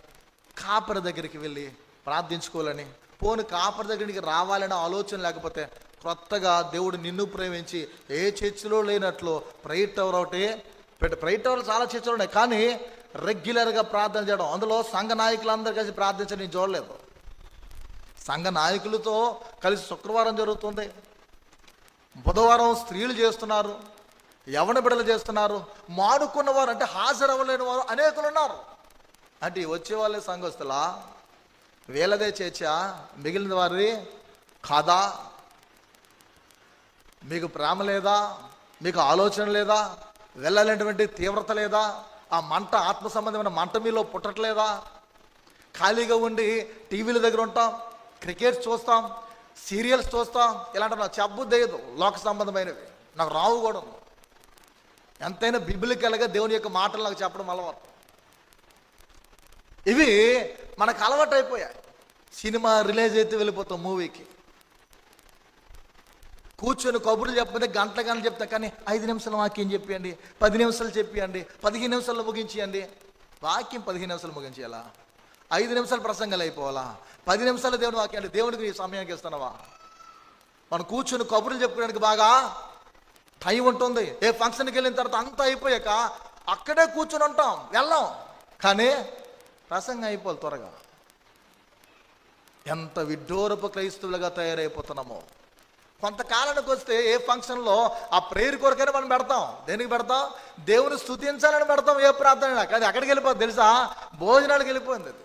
[SPEAKER 1] కాపరి దగ్గరికి వెళ్ళి ప్రార్థించుకోవాలని, పోను కాపరి దగ్గరికి రావాలనే ఆలోచన లేకపోతే, కొత్తగా దేవుడు నిన్ను ప్రేమించి ఏ చర్చిలో లేనట్లు ప్రేయర్ టవర్ ఒకటి ప్రేయర్ టవర్లు చాలా చర్చలు ఉన్నాయి, కానీ రెగ్యులర్గా ప్రార్థన చేయడం, అందులో సంఘ నాయకులందరూ కలిసి ప్రార్థించడం నేను చూడలేదు. సంఘ నాయకులతో కలిసి శుక్రవారం జరుగుతుంది, బుధవారం స్త్రీలు చేస్తున్నారు, యవ్వన బిడ్డలు చేస్తున్నారు, మాడుకున్నవారు అంటే హాజరవ్వలేని వారు అనేకులు ఉన్నారు. అంటే వచ్చే వాళ్ళే సంఘస్థులా? వీళ్ళదే చేర్చా, మిగిలిన వారి కాదా? మీకు ప్రేమ లేదా? మీకు ఆలోచన లేదా? వెళ్ళాలనేటువంటి తీవ్రత లేదా? ఆ మంట, ఆత్మ సంబంధమైన మంట మీలో పుట్టట్లేదా? ఖాళీగా ఉండి టీవీల దగ్గర ఉంటాం, క్రికెట్ చూస్తాం, సీరియల్స్ చూస్తాం, ఇలాంటి నాకు చెప్పబుద్దేయదు. లోక సంబంధమైనవి నాకు రావు కూడా. ఎంతైనా బిబిలికల్గా దేవుని యొక్క మాటలు నాకు చెప్పడం అలవాటు. ఇవి మనకు అలవాటు అయిపోయాయి. సినిమా రిలీజ్ అయితే వెళ్ళిపోతాం మూవీకి, కూర్చొని కబుర్లు చెప్పకపోతే గంటలు చెప్తా, కానీ 5 నిమిషాలు వాక్యం చెప్పియండి, 10 నిమిషాలు చెప్పియండి, 15 నిమిషాల్లో ముగించేయండి. వాక్యం 15 నిమిషాలు ముగించేయాలా? 5 నిమిషాలు ప్రసంగాలు అయిపోవాలా? 10 నిమిషాలు దేవుని వాక్యం అంటే దేవుడికి సమయానికి ఇస్తున్నావా? మనం కూర్చొని కబుర్లు చెప్పుకోవడానికి బాగా టైం ఉంటుంది. ఏ ఫంక్షన్కి వెళ్ళిన తర్వాత అంతా అయిపోయాక అక్కడే కూర్చొని ఉంటాం, వెళ్ళాం, కానీ ప్రసంగం అయిపోవాలి త్వరగా. ఎంత విడ్డూరపు క్రైస్తవులుగా తయారైపోతున్నామో. కొంతకాలానికి వస్తే ఏ ఫంక్షన్లో ఆ ప్రేయర్ కొరకైనా మనం పెడతాం. దేనికి పెడతాం? దేవుని స్తుతించాలని పెడతాం. ఏ ప్రార్థన కానీ అక్కడికి వెళ్ళిపోతుంది తెలుసా, భోజనాలకు వెళ్ళిపోయింది అది.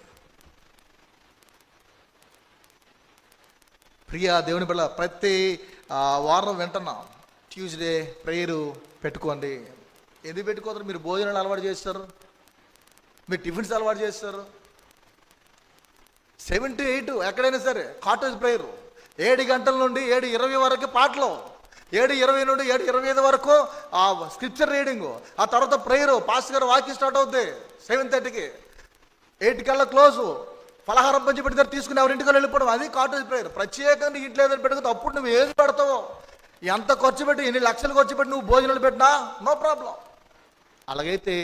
[SPEAKER 1] ప్రియా దేవుని బిడ్డ, ప్రతి వారం వింటున్నాం ట్యూస్డే ప్రేయరు పెట్టుకోండి. ఎందుకు పెట్టుకోతారు? మీరు భోజనాలు అలవాటు చేస్తారు, మీరు టిఫిన్స్ అలవాటు చేస్తారు. 7 to 8 ఎక్కడైనా సరే కాటేజ్ ప్రేయరు 7 గంటల నుండి 7:20 వరకు పాటలు, 7:20 నుండి 7:25 వరకు ఆ స్క్రిప్చర్ రీడింగు, ఆ తర్వాత ప్రేయరు. పాస్టర్ గారు వాక్యం స్టార్ట్ అవుద్ది 7:30కి, 8 కల్లా క్లోజు. పలహారం పంచి పెడతారు, తీసుకుని ఎవరింటికల్లా వెళ్ళిపోవడం. అది కాటేజ్ ప్రేయర్. ప్రత్యేకంగా ఇంట్లో ఏదైనా పెట్టుకుంటే అప్పుడు నువ్వు ఏది పెడతావో, ఎంత ఖర్చు పెట్టి, ఎన్ని లక్షలు ఖర్చు పెట్టి నువ్వు భోజనాలు పెట్టినా నో ప్రాబ్లం. అలాగైతే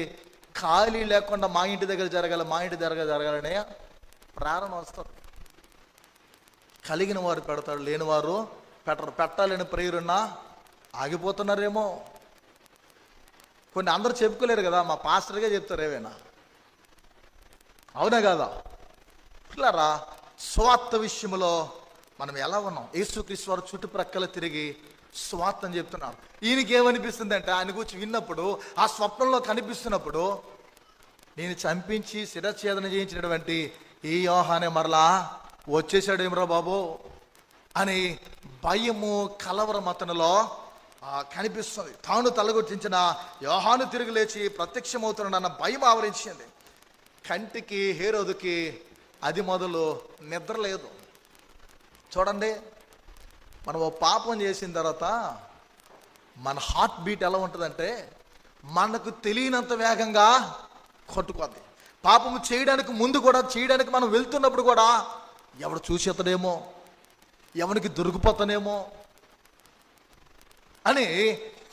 [SPEAKER 1] ఖాళీ లేకుండా మా ఇంటి దగ్గర జరగాలనే ప్రారంభం వస్తుంది. కలిగిన వారు పెడతాడు, లేని వారు పెట్టరు. పెట్టాలని ప్రేయర్ ఉన్నా ఆగిపోతున్నారేమో. కొన్ని అందరూ చెప్పుకోలేరు కదా, మా పాస్టర్గా చెప్తారు ఏవైనా. అవునా కాదా? పిల్లరా, స్వార్థ విషయంలో మనం ఎలా ఉన్నాం? యేసుక్రీస్తు వారు చుట్టుప్రక్కల తిరిగి స్వార్థ అని చెప్తున్నారు. ఈయనకి ఏమనిపిస్తుంది అంటే, ఆయన గురించి విన్నప్పుడు, ఆ స్వప్నంలో కనిపిస్తున్నప్పుడు, నేను చంపించి శిరఛేదన చేయించినటువంటి ఈ యోహానే మరలా వచ్చేసాడేమరా బాబు అని భయము కలవరం అతనిలో కనిపిస్తుంది. తాను తలగొట్టించిన యోహాను తిరిగి లేచి ప్రత్యక్షమవుతున్నాడన్న భయం ఆవరించింది. కంటికి హేరోదుకి అది మొదలు నిద్ర లేదు. చూడండి, మనం ఓ పాపం చేసిన తర్వాత మన హార్ట్ బీట్ ఎలా ఉంటుందంటే, మనకు తెలియనంత వేగంగా కొట్టుకోద్ది. పాపము చేయడానికి ముందు కూడా, చేయడానికి మనం వెళ్తున్నప్పుడు కూడా, ఎవడు చూసేతనేమో, ఎవరికి దొరికిపోతానేమో అని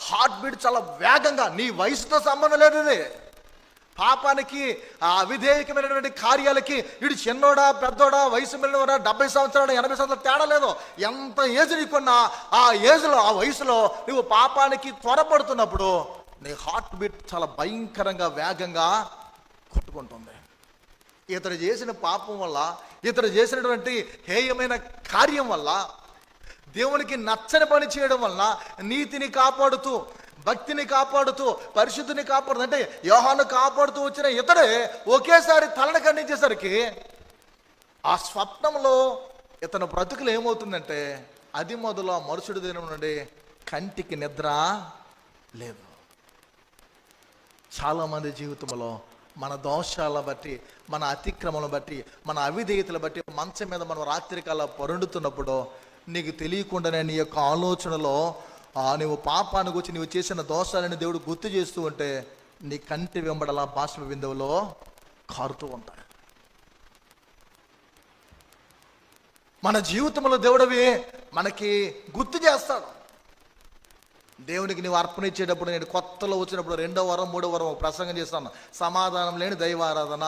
[SPEAKER 1] హార్ట్ బీట్ చాలా వేగంగా. నీ వయసుతో సంబంధం లేదు ఇది. పాపానికి, ఆ అవిధేయకమైనటువంటి కార్యాలకి వీడు చిన్నోడా పెద్దోడా, వయసు వెళ్ళినోడా, 70 సంవత్సరాలు 80 సంవత్సరాలు తేడా లేదు. ఎంత ఏజ్ నీకున్నా ఆ ఏజ్లో, ఆ వయసులో నువ్వు పాపానికి త్వరపడుతున్నప్పుడు నీ హార్ట్ బీట్ చాలా భయంకరంగా వేగంగా కొట్టుకుంటుంది. ఇతడు చేసిన పాపం వల్ల, ఇతడు చేసినటువంటి హేయమైన కార్యం వల్ల, దేవునికి నచ్చని పని చేయడం వల్ల నీతిని కాపాడుతూ, భక్తిని కాపాడుతూ, పరిశుద్ధిని కాపాడుతూ, అంటే యోహాను కాపాడుతూ వచ్చిన ఇతడే ఒకేసారి తలను ఖండించేసరికి ఆ స్వప్నంలో ఇతను బ్రతుకులు ఏమవుతుందంటే, అది మొదలు మరుసటి దినం నుండి కంటికి నిద్ర లేదు. చాలామంది జీవితంలో మన దోషాల బట్టి, మన అతిక్రమలను బట్టి, మన అవిధేయతలు బట్టి మంచం మీద మనం రాత్రికాల పొరుండుతున్నప్పుడు నీకు తెలియకుండానే నీ యొక్క ఆలోచనలో నువ్వు పాపానికి వచ్చి నువ్వు చేసిన దోషాలని దేవుడు గుర్తు చేస్తూ ఉంటే నీ కంటి వెంబడలా బాష్ప బిందువులో కారుతూ ఉంటాయి. మన జీవితంలో దేవుడివి మనకి గుర్తు చేస్తాడు. దేవునికి నువ్వు అర్పణ ఇచ్చేటప్పుడు, నేను కొత్తలో వచ్చినప్పుడు 2వ వారం 3వ వారం ప్రసంగం చేస్తాను, సమాధానం లేని దైవారాధన.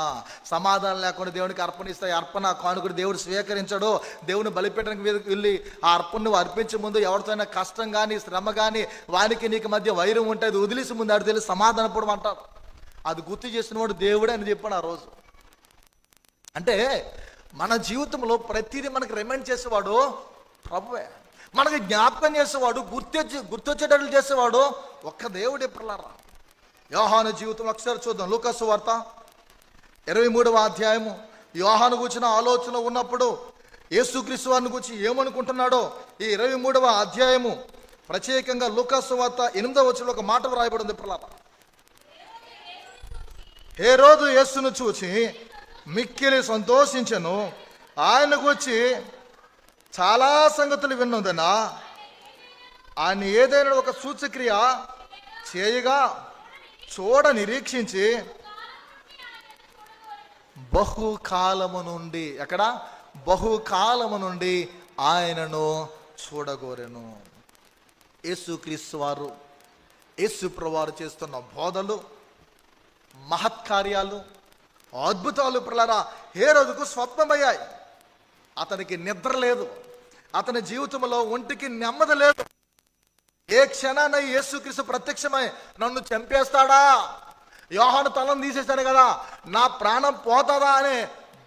[SPEAKER 1] సమాధానం లేకుండా దేవునికి అర్పణ ఇస్తే అర్పణ కానుకడు దేవుడు స్వీకరించడు. దేవుని బలిపీఠానికి వెళ్ళి ఆ అర్పణ నువ్వు అర్పించే ముందు ఎవరితోనైనా కష్టం కానీ, శ్రమ కానీ, వానికి నీకు మధ్య వైరం ఉంటే అది వదిలేసి ముందు ఆడు తెలిసి సమాధానపడం అంటారు. అది గుర్తు చేసిన వాడు దేవుడే అని చెప్పాడు ఆ రోజు. అంటే మన జీవితంలో ప్రతిదీ మనకు రిమైండ్ చేసేవాడు ప్రభువే. మనకి జ్ఞాపకం చేసేవాడు, గుర్తొచ్చేటట్లు చేసేవాడు ఒక్క దేవుడే. పిల్లరా, యోహాను జీవితంలో ఒకసారి చూద్దాం. లూకాసు వార్త 23వ అధ్యాయము. యోహాను గురించిన ఆలోచన ఉన్నప్పుడు యేసుక్రీస్తు వారిని గురించి ఏమనుకుంటున్నాడో ఈ 23వ అధ్యాయము, ప్రత్యేకంగా లూకాసు వార్త 8వ వచనంలో ఒక మాట వ్రాయబడి ఉంది. పిల్లరా, హేరోదు యేసును చూచి మిక్కిలి సంతోషించెను. ఆయనకు వచ్చి చాలా సంగతులు విన్నదన ఆయన ఏదైనా ఒక సూచక్రియ చేయగా చూడ నిరీక్షించి బహుకాలము నుండి, బహుకాలము నుండి ఆయనను చూడగోరెను. యేసుక్రీస్తు వారు, యేసు ప్రభువారు చేస్తున్న బోధలు, మహత్కార్యాలు, అద్భుతాలు పిల్లరా హేరోదుకు స్వప్నమయ్యాయి. అతనికి నిద్ర లేదు, అతని జీవితంలో ఒంటికి నెమ్మది లేదు. ఏ క్షణాన యేసుక్రీస్తు ప్రత్యక్షమై నన్ను చంపేస్తాడా, యోహాను తలను తీసేశాడు కదా, నా ప్రాణం పోతుందా అనే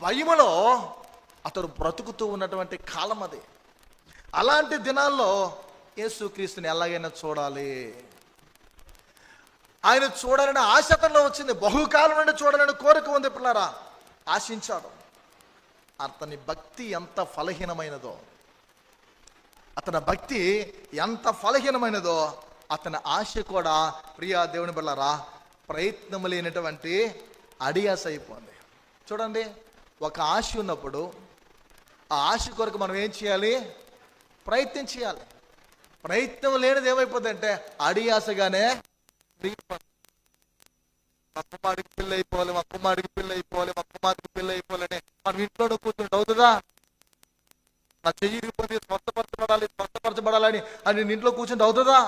[SPEAKER 1] భయములో అతడు బ్రతుకుతూ ఉన్నటువంటి కాలం అది. అలాంటి దినాల్లో యేసుక్రీస్తుని ఎలాగైనా చూడాలి, ఆయన చూడాలని ఆశ అతనిలో వచ్చింది. బహుకాలం నుండి చూడాలని కోరిక ఉంది పిల్లరా, ఆశించాడు. అతని భక్తి ఎంత ఫలహీనమైనదో, అతని భక్తి ఎంత ఫలహీనమైనదో అతని ఆశ కూడా ప్రియా దేవుని బిడ్డలారా ప్రయత్నం లేనటువంటి అడియాస అయిపోయింది. చూడండి, ఒక ఆశ ఉన్నప్పుడు ఆ ఆశ కొరకు మనం ఏం చేయాలి? ప్రయత్నం చేయాలి. ప్రయత్నం లేనిది ఏమైపోతుంది అంటే అడియాసగానే మా కుమారుడికి పెళ్ళి అయిపోవాలి, మా కుమారుడికి పెళ్ళి అయిపోవాలి, మా కుమారుడికి పెళ్ళి అయిపోవాలని మనం ఇంట్లో కూర్చుంటే అవుతుందా? నా చెయ్యిపోతే స్వస్థపరచబడాలని అని ఇంట్లో కూర్చుంటే అవుతుందా?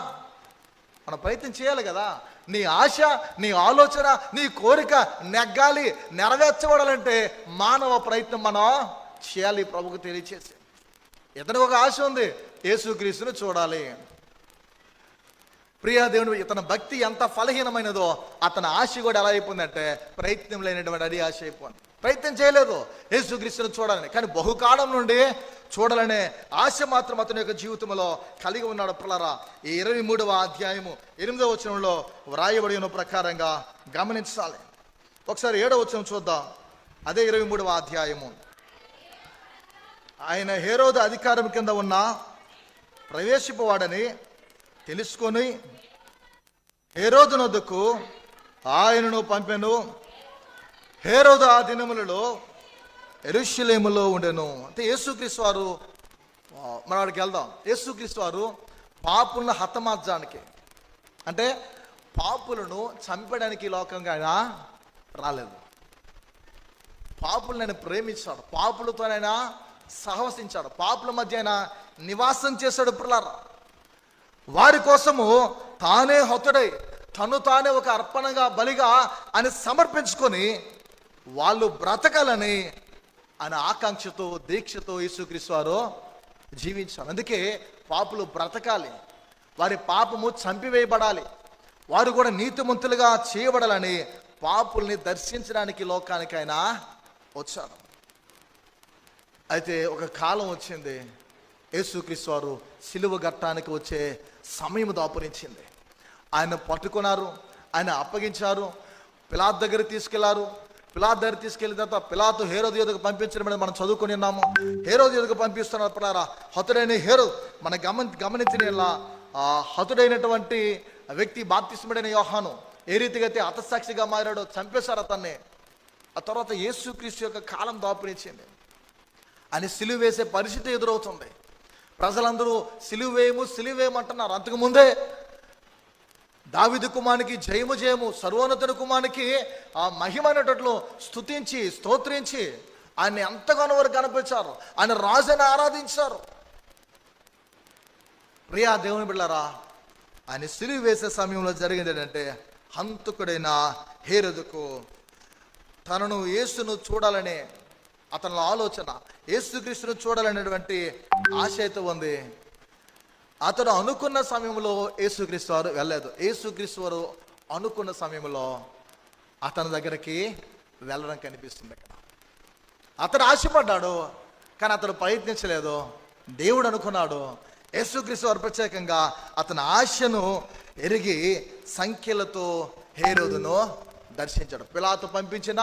[SPEAKER 1] మనం ప్రయత్నం చేయాలి కదా. నీ ఆశ, నీ ఆలోచన, నీ కోరిక నెగ్గాలి, నెరవేర్చబడాలంటే మానవ ప్రయత్నం మనం చేయాలి. ప్రభుకు తెలియచేసి ఇతనికి ఒక ఆశ ఉంది, యేసుక్రీస్తుని చూడాలి. ప్రియా దేవుని, ఇతని భక్తి ఎంత ఫలహీనమైనదో అతని ఆశ కూడా ఎలా అయిపోయిందంటే ప్రయత్నం లేనటువంటి అది ఆశ అయిపోయింది. ప్రయత్నం చేయలేదు యేసుక్రీస్తుని చూడాలని, కానీ బహుకాలం నుండి చూడాలనే ఆశ మాత్రం అతని యొక్క జీవితంలో కలిగి ఉన్నాడు. పిల్లరా, ఈ 23వ అధ్యాయము 8వ వచనంలో వ్రాయబడి ఉన్న ప్రకారంగా గమనించాలి. ఒకసారి 7వ వచనం చూద్దాం. అదే 23వ అధ్యాయము. ఆయన హేరోదు అధికారం కింద ఉన్న ప్రవేశింపవాడని తెలుసుకొని హేరోదునొద్దకు ఆయనను పంపెను. హేరోదు ఆ దినములలో యెరూషలేములో ఉండెను. అంటే యేసుక్రీస్తు వారు, మన వాడికి వెళ్దాం, యేసుక్రీస్తు వారు పాపులను హతమార్చడానికి, అంటే పాపులను చంపడానికి ఈ లోకంగా ఆయన రాలేదు. పాపులను ఆయన ప్రేమించాడు, పాపులతో ఆయన సహవసించాడు, పాపుల మధ్య ఆయన నివాసం చేశాడు. పిల్లరా, వారి కోసము తానే హతుడై తను తానే ఒక అర్పణగా బలిగా అని సమర్పించుకొని వాళ్ళు బ్రతకాలని ఆయన ఆకాంక్షతో దీక్షతో యేసుక్రీస్తు వారు జీవించారు. అందుకే పాపులు బ్రతకాలి, వారి పాపము చంపివేయబడాలి, వారు కూడా నీతిమంతులుగా చేయబడాలని పాపుల్ని దర్శించడానికి లోకానికి ఆయన వచ్చారు. అయితే ఒక కాలం వచ్చింది, యేసుక్రీస్తు వారు సిలువ ఘట్టానికి వచ్చే సమయం దాపురించింది. ఆయన పట్టుకున్నారు, ఆయన అప్పగించారు, పిలాతు దగ్గర తీసుకెళ్లారు. పిలాతు దగ్గర తీసుకెళ్ళిన తర్వాత పిలాతు హేరోదు యొద్దకు పంపించడం అనేది మనం చదువుకొని ఉన్నాము. హేరోదు యొద్దకు పంపిస్తున్నారు. పిల్లారా, హతుడైన హేరోదు మన గమనించిన హతుడైనటువంటి వ్యక్తి బాప్తిస్ముడైన యోహాను ఏ రీతిగా అయితే హతసాక్షిగా మారాడో, చంపేశారు అతన్ని. ఆ తర్వాత యేసుక్రీస్తు యొక్క కాలం దాపురించింది. ఆయన సిలువ వేసే పరిస్థితి ఎదురవుతుంది. ప్రజలందరూ సిలువేయమంటున్నారు. అంతకుముందే దావీదు కుమారునికి జయము జయము, సర్వోన్నతుని కుమారునికి ఆ మహిమైనట్లు స్తుతించి స్తోత్రించి ఆయన ఎంతగానో వారు కనిపించారు, ఆయన రాజుని ఆరాధించారు. ప్రియా దేవుని బిడ్డలారా, ఆయన సిలువ వేసే సమయంలో జరిగింది ఏంటంటే, హంతకుడైన హేరోదుకు తనను యేసును చూడాలనే అతని ఆలోచన, యేసుక్రీస్తును చూడాలనేటువంటి ఆశ అయితే ఉంది. అతడు అనుకున్న సమయంలో యేసుక్రీస్తు వారు వెళ్ళలేదు. యేసుక్రీస్తు వారు అనుకున్న సమయంలో అతని దగ్గరికి వెళ్ళడం కనిపిస్తుంది. అతడు ఆశపడ్డాడు, కానీ అతడు ప్రయత్నించలేదు. దేవుడు అనుకున్నాడు. యేసుక్రీస్తు వారు ప్రత్యేకంగా అతని ఆశను ఎరిగి సంఖ్యలతో హేరోదును దర్శించాడు. పిలాతు పంపించిన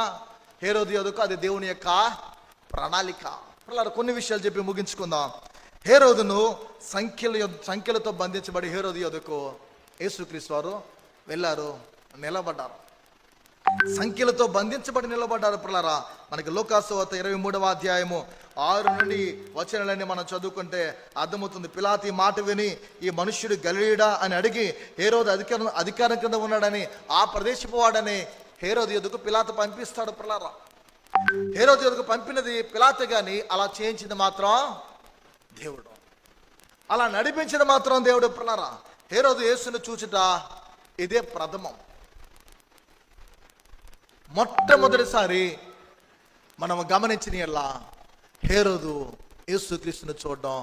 [SPEAKER 1] హేరోదు యొద్దకు అది దేవుని యొక్క ప్రణాళిక. పిల్లలు, కొన్ని విషయాలు చెప్పి ముగించుకుందాం. హేరోదును సంఖ్యలతో బంధించబడి హేరోదు యొద్దకు యేసుక్రీస్తు వారు వెళ్ళారు, నిలబడ్డారు. సంఖ్యలతో బంధించబడి నిలబడ్డారు. పిల్లరా, మనకి లూకాసు వార్త 23వ అధ్యాయము 6 నుండి వచనాలన్నీ మనం చదువుకుంటే అర్థమవుతుంది. పిలాతు ఈ మాట విని, ఈ మనుష్యుడు గలిలీయుడా అని అడిగి, హేరోదు అధికారం కింద ఉన్నాడని, ఆ ప్రదేశపు వాడని హేరోదు యొద్దకు పిలాతు పంపిస్తాడు. పిల్లరా, హేరోదు యొద్దకు పంపినది పిలాతు, గాని అలా చేయించింది మాత్రం దేవుడు, అలా నడిపించింది మాత్రం దేవుడు. పిల్లరా, హేరోదు యేసును చూచుట ఇదే ప్రథమం. మొట్టమొదటిసారి మనం గమనించిన హేరోదు యేసుక్రీస్తును చూడడం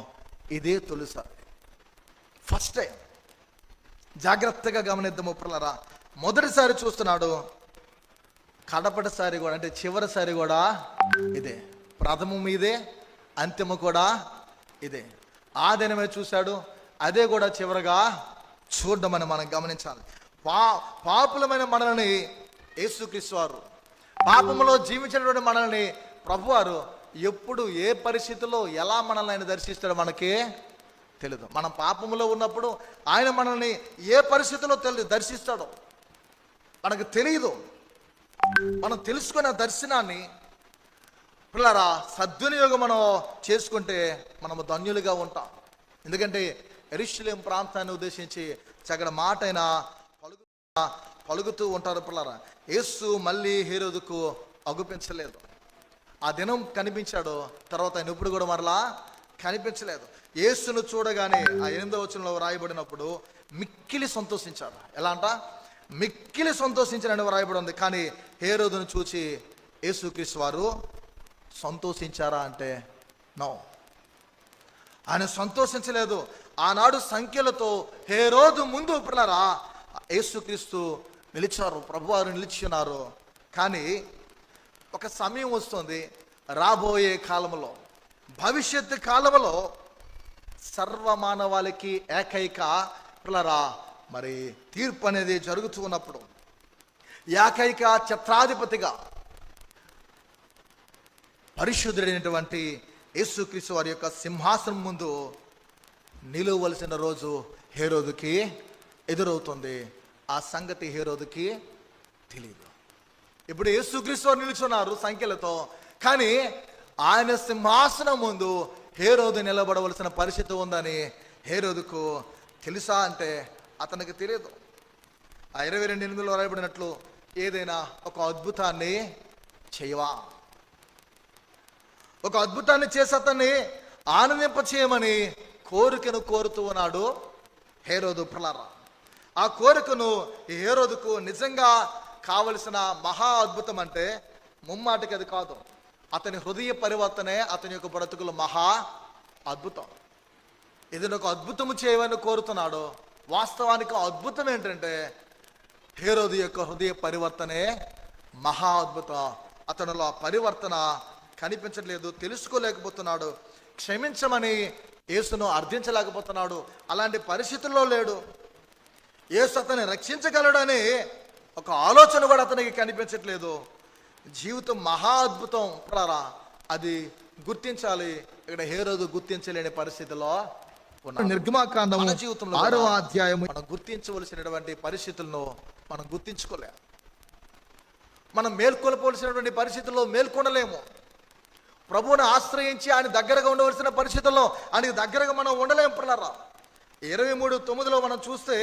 [SPEAKER 1] ఇదే తొలిసారి, ఫస్ట్ టైం. జాగ్రత్తగా గమనిద్దాము పిల్లరా. మొదటిసారి చూస్తున్నాడు, కడపటిసారి కూడా, అంటే చివరిసారి కూడా ఇదే. ప్రథమం ఇదే, అంతిమ కూడా ఇదే. ఆ దినమే చూశాడు, అదే కూడా చివరగా చూడడం అని మనం గమనించాలి. పాపులమైన మనల్ని యేసుక్రీస్తు వారు, పాపములో జీవించినటువంటి మనల్ని ప్రభువారు ఎప్పుడు ఏ పరిస్థితుల్లో ఎలా మనల్ని ఆయన దర్శిస్తాడో మనకి తెలియదు. మనం పాపములో ఉన్నప్పుడు ఆయన మనల్ని ఏ పరిస్థితుల్లో దర్శిస్తాడో మనకు తెలియదు. మనం తెలుసుకున్న దర్శనాన్ని పిల్లరా సద్వినియోగం మనం చేసుకుంటే మనము ధన్యులుగా ఉంటాం. ఎందుకంటే యెరూషలేము ప్రాంతాన్ని ఉద్దేశించి చక్కటి మాట అయినా పలుకుతూ ఉంటారు పిల్లరా. యేసు మళ్ళీ హేరోదుకు అగుపించలేదు. ఆ దినం కనిపించాడు, తర్వాత ఆయన ఇప్పుడు కూడా మరలా కనిపించలేదు. యేసును చూడగానే ఆ 8వ వచనంలో రాయబడినప్పుడు మిక్కిలి సంతోషించాడు. ఎలా అంట? మిక్కిలి సంతోషించాడని రాయబడి ఉంది. కానీ హేరోదును చూచి యేసుక్రీస్తు వారు సంతోషించారా అంటే నో, ఆయన సంతోషించలేదు. ఆనాడు సంఖ్యలతో హేరోదు ముందు పిల్లరా యేసుక్రీస్తు నిలిచారు, ప్రభువారు నిలిచి ఉన్నారు. కానీ ఒక సమయం వస్తుంది, రాబోయే కాలంలో, భవిష్యత్తు కాలంలో సర్వమానవాళికి ఏకైక పిల్లరా మరి తీర్పు అనేది జరుగుతూ ఉన్నప్పుడు ఏకైక ఛత్రాధిపతిగా పరిశుద్ధుడైనటువంటి యేసుక్రీస్తు వారి యొక్క సింహాసనం ముందు నిలువవలసిన రోజు హేరోదుకి ఎదురవుతుంది. ఆ సంగతి హేరోదుకి తెలియదు. ఇప్పుడు యేసుక్రీస్తు వారు నిలుచున్నారు సంఖ్యలతో, కానీ ఆయన సింహాసనం ముందు హేరోదు నిలబడవలసిన పరిస్థితి ఉందని హేరోదుకు తెలుసా అంటే అతనికి తెలియదు. ఆ 22:8 రాయబడినట్లు ఏదైనా ఒక అద్భుతాన్ని చేయవా, ఒక అద్భుతాన్ని చేసి అతన్ని ఆనందింప చేయమని కోరికను కోరుతూ ఉన్నాడు హేరోదు పిల్లరా. ఆ కోరికను ఈ హేరోదుకు నిజంగా కావలసిన మహా అద్భుతం అంటే ముమ్మాటికి అది కాదు, అతని హృదయ పరివర్తనే అతని యొక్క బ్రతుకులు మహా అద్భుతం. ఏదైనా ఒక అద్భుతము చేయమని కోరుతున్నాడు. వాస్తవానికి అద్భుతం ఏంటంటే హేరోదు యొక్క హృదయ పరివర్తనే మహా అద్భుతం. అతనిలో ఆ పరివర్తన కనిపించట్లేదు, తెలుసుకోలేకపోతున్నాడు, క్షమించమని యేసును అర్థించలేకపోతున్నాడు. అలాంటి పరిస్థితుల్లో లేడు. యేసు అతన్ని రక్షించగలడని ఒక ఆలోచన కూడా అతనికి కనిపించట్లేదు. జీవితం మహా అద్భుతం ప్రారా, అది గుర్తించాలి. ఇక్కడ హేరోదు గుర్తించలేని పరిస్థితిలో
[SPEAKER 2] నిర్గమాకాండం
[SPEAKER 1] మన జీవితంలో
[SPEAKER 2] 6వ అధ్యాయము
[SPEAKER 1] మనం గుర్తించవలసినటువంటి పరిస్థితులను మనం గుర్తించుకోలేము. మనం మేల్కొల్పవలసినటువంటి పరిస్థితుల్లో మేల్కొనలేము. ప్రభువుని ఆశ్రయించి ఆయన దగ్గరగా ఉండవలసిన పరిస్థితుల్లో ఆయనకి దగ్గరగా మనం ఉండలేము పిల్లరా. 23:9 మనం చూస్తే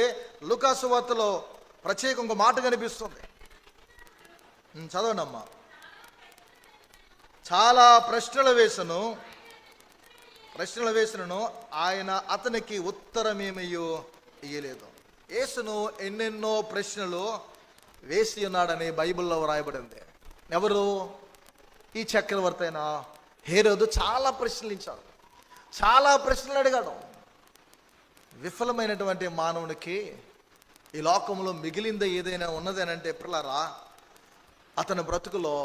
[SPEAKER 1] లూకాసు వార్తలో ప్రత్యేకంగా మాట కనిపిస్తుంది. చదవండి అమ్మా. చాలా ప్రశ్నలు వేసినను ఆయన అతనికి ఉత్తరమేమయ్యో ఇయ్యలేదు. యేసును ఎన్నెన్నో ప్రశ్నలు వేసి ఉన్నాడని బైబిల్లో రాయబడింది. ఎవరు? ఈ చక్రవర్తి అయిన హేరోదు చాలా ప్రశ్నలించాడు, చాలా ప్రశ్నలు అడిగాడు. విఫలమైనటువంటి మానవునికి ఈ లోకంలో మిగిలింది ఏదైనా ఉన్నది అని అంటే పిల్లరా, అతని బ్రతుకులో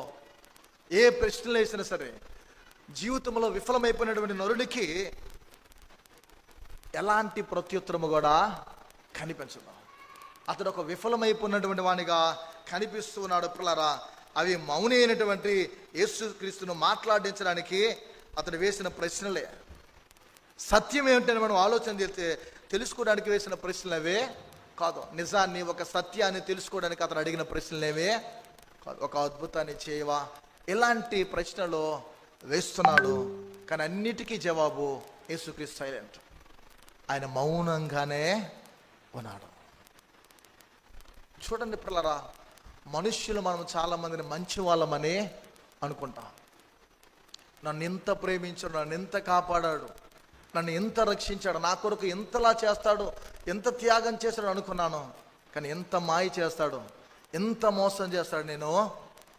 [SPEAKER 1] ఏ ప్రశ్నలు వేసినా సరే, జీవితంలో విఫలమైపోయినటువంటి నరునికి ఎలాంటి ప్రత్యుత్తరము కూడా కనిపించదు. అతడు ఒక విఫలమైపోయినటువంటి వానిగా కనిపిస్తూ ఉన్నాడు పిల్లరా. అవి మౌని అయినటువంటి యేసుక్రీస్తును మాట్లాడించడానికి అతడు వేసిన ప్రశ్నలే. సత్యం ఏమిటని మనం ఆలోచన చేస్తే తెలుసుకోవడానికి వేసిన ప్రశ్నలు అవే కాదు. నిజాన్ని, ఒక సత్యాన్ని తెలుసుకోవడానికి అతను అడిగిన ప్రశ్నలేవే కాదు. ఒక అద్భుతాన్ని చేయవా, ఇలాంటి ప్రశ్నలు వేస్తున్నాడు. కానీ అన్నిటికీ జవాబు యేసుక్రీస్తు సైలెంట్. ఆయన మౌనంగానే ఉన్నాడు. చూడండి పిల్లరా, మనుష్యులు మనం చాలా మందిని మంచి వాళ్ళమని అనుకుంటాం. నన్ను ఎంత ప్రేమించాడు, నన్ను ఎంత కాపాడాడు, నన్ను ఎంత రక్షించాడు, నా కొరకు ఎంతలా చేస్తాడు, ఎంత త్యాగం చేస్తాడు అనుకున్నాను. కానీ ఎంత మాయ చేస్తాడు, ఎంత మోసం చేస్తాడు నేను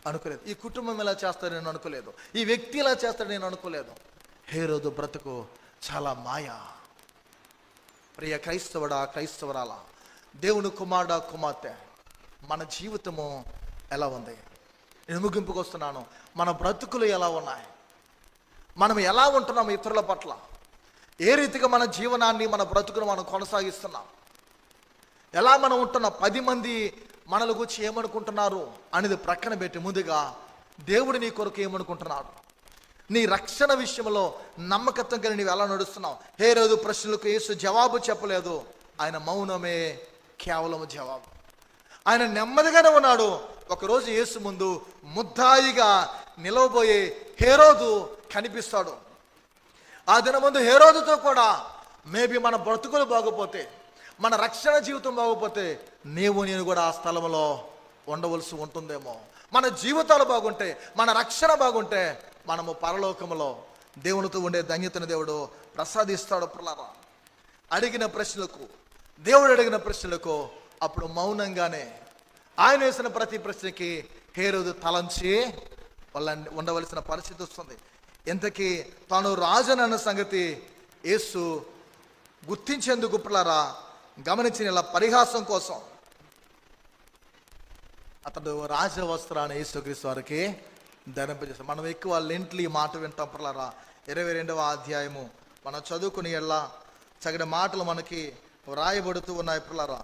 [SPEAKER 1] అనుకోలేదు. ఈ కుటుంబం ఇలా చేస్తాడు నేను అనుకోలేదు, ఈ వ్యక్తి ఇలా చేస్తాడు నేను అనుకోలేదు. హేరోదు బ్రతుకు చాలా మాయ. ప్రియ క్రైస్తవుడా, క్రైస్తవరాలా, దేవుని కుమారుడా, కుమార్తె, మన జీవితము ఎలా ఉంది? నేను ముగింపుకు వస్తున్నాను. మన బ్రతుకులు ఎలా ఉన్నాయి? మనం ఎలా ఉంటున్నాం ఇతరుల పట్ల, ఏ రీతిగా మన జీవనాన్ని, మన బ్రతుకును మనం కొనసాగిస్తున్నాం, ఎలా మనం ఉంటున్నాం, 10 మంది మనల గురించి ఏమనుకుంటున్నారు అనేది ప్రక్కన పెట్టి ముందుగా దేవుడు నీ కొరకు ఏమనుకుంటున్నాడు, నీ రక్షణ విషయంలో నమ్మకత్వం కలిగి నీవు ఎలా నడుస్తున్నావు. హేరోదు ప్రశ్నలకు యేసు జవాబు చెప్పలేదు, ఆయన మౌనమే కేవలం జవాబు. ఆయన నెమ్మదిగానే ఉన్నాడు. ఒకరోజు యేసు ముందు ముద్దాయిగా నిలవబోయే హేరోదు కనిపిస్తాడు. ఆ దినముందు హేరోదుతో కూడా మేబీ మన బ్రతుకులు బాగోపోతే, మన రక్షణ జీవితం బాగోపోతే నీవు నేను కూడా ఆ స్థలంలో ఉండవలసి ఉంటుందేమో. మన జీవితాలు బాగుంటే, మన రక్షణ బాగుంటే మనము పరలోకములో దేవునితో ఉండే ధన్యతను దేవుడు ప్రసాదిస్తాడు. పిల్లరా, అడిగిన ప్రశ్నలకు, దేవుడు అడిగిన ప్రశ్నలకు అప్పుడు మౌనంగానే ఆయన వేసిన ప్రతి ప్రశ్నకి హేరోదు తలంచి వాళ్ళని ఉండవలసిన పరిస్థితి వస్తుంది. ఇంతకీ తాను రాజనన్న సంగతి యేసు గుర్తించేందుకు పిల్లరా గమనించిన ఇలా పరిహాసం కోసం అతడు రాజవస్త్రాన్ని యేసుక్రీస్తు వారికి ధరింపజేస్తాడు. మనం ఎక్కువ లెంట్లు ఈ మాట వింటాం పిల్లరా. 22వ అధ్యాయము మనం చదువుకుని ఎలా చక్కటి మాటలు మనకి వ్రాయబడుతూ ఉన్నాయి పిల్లరా.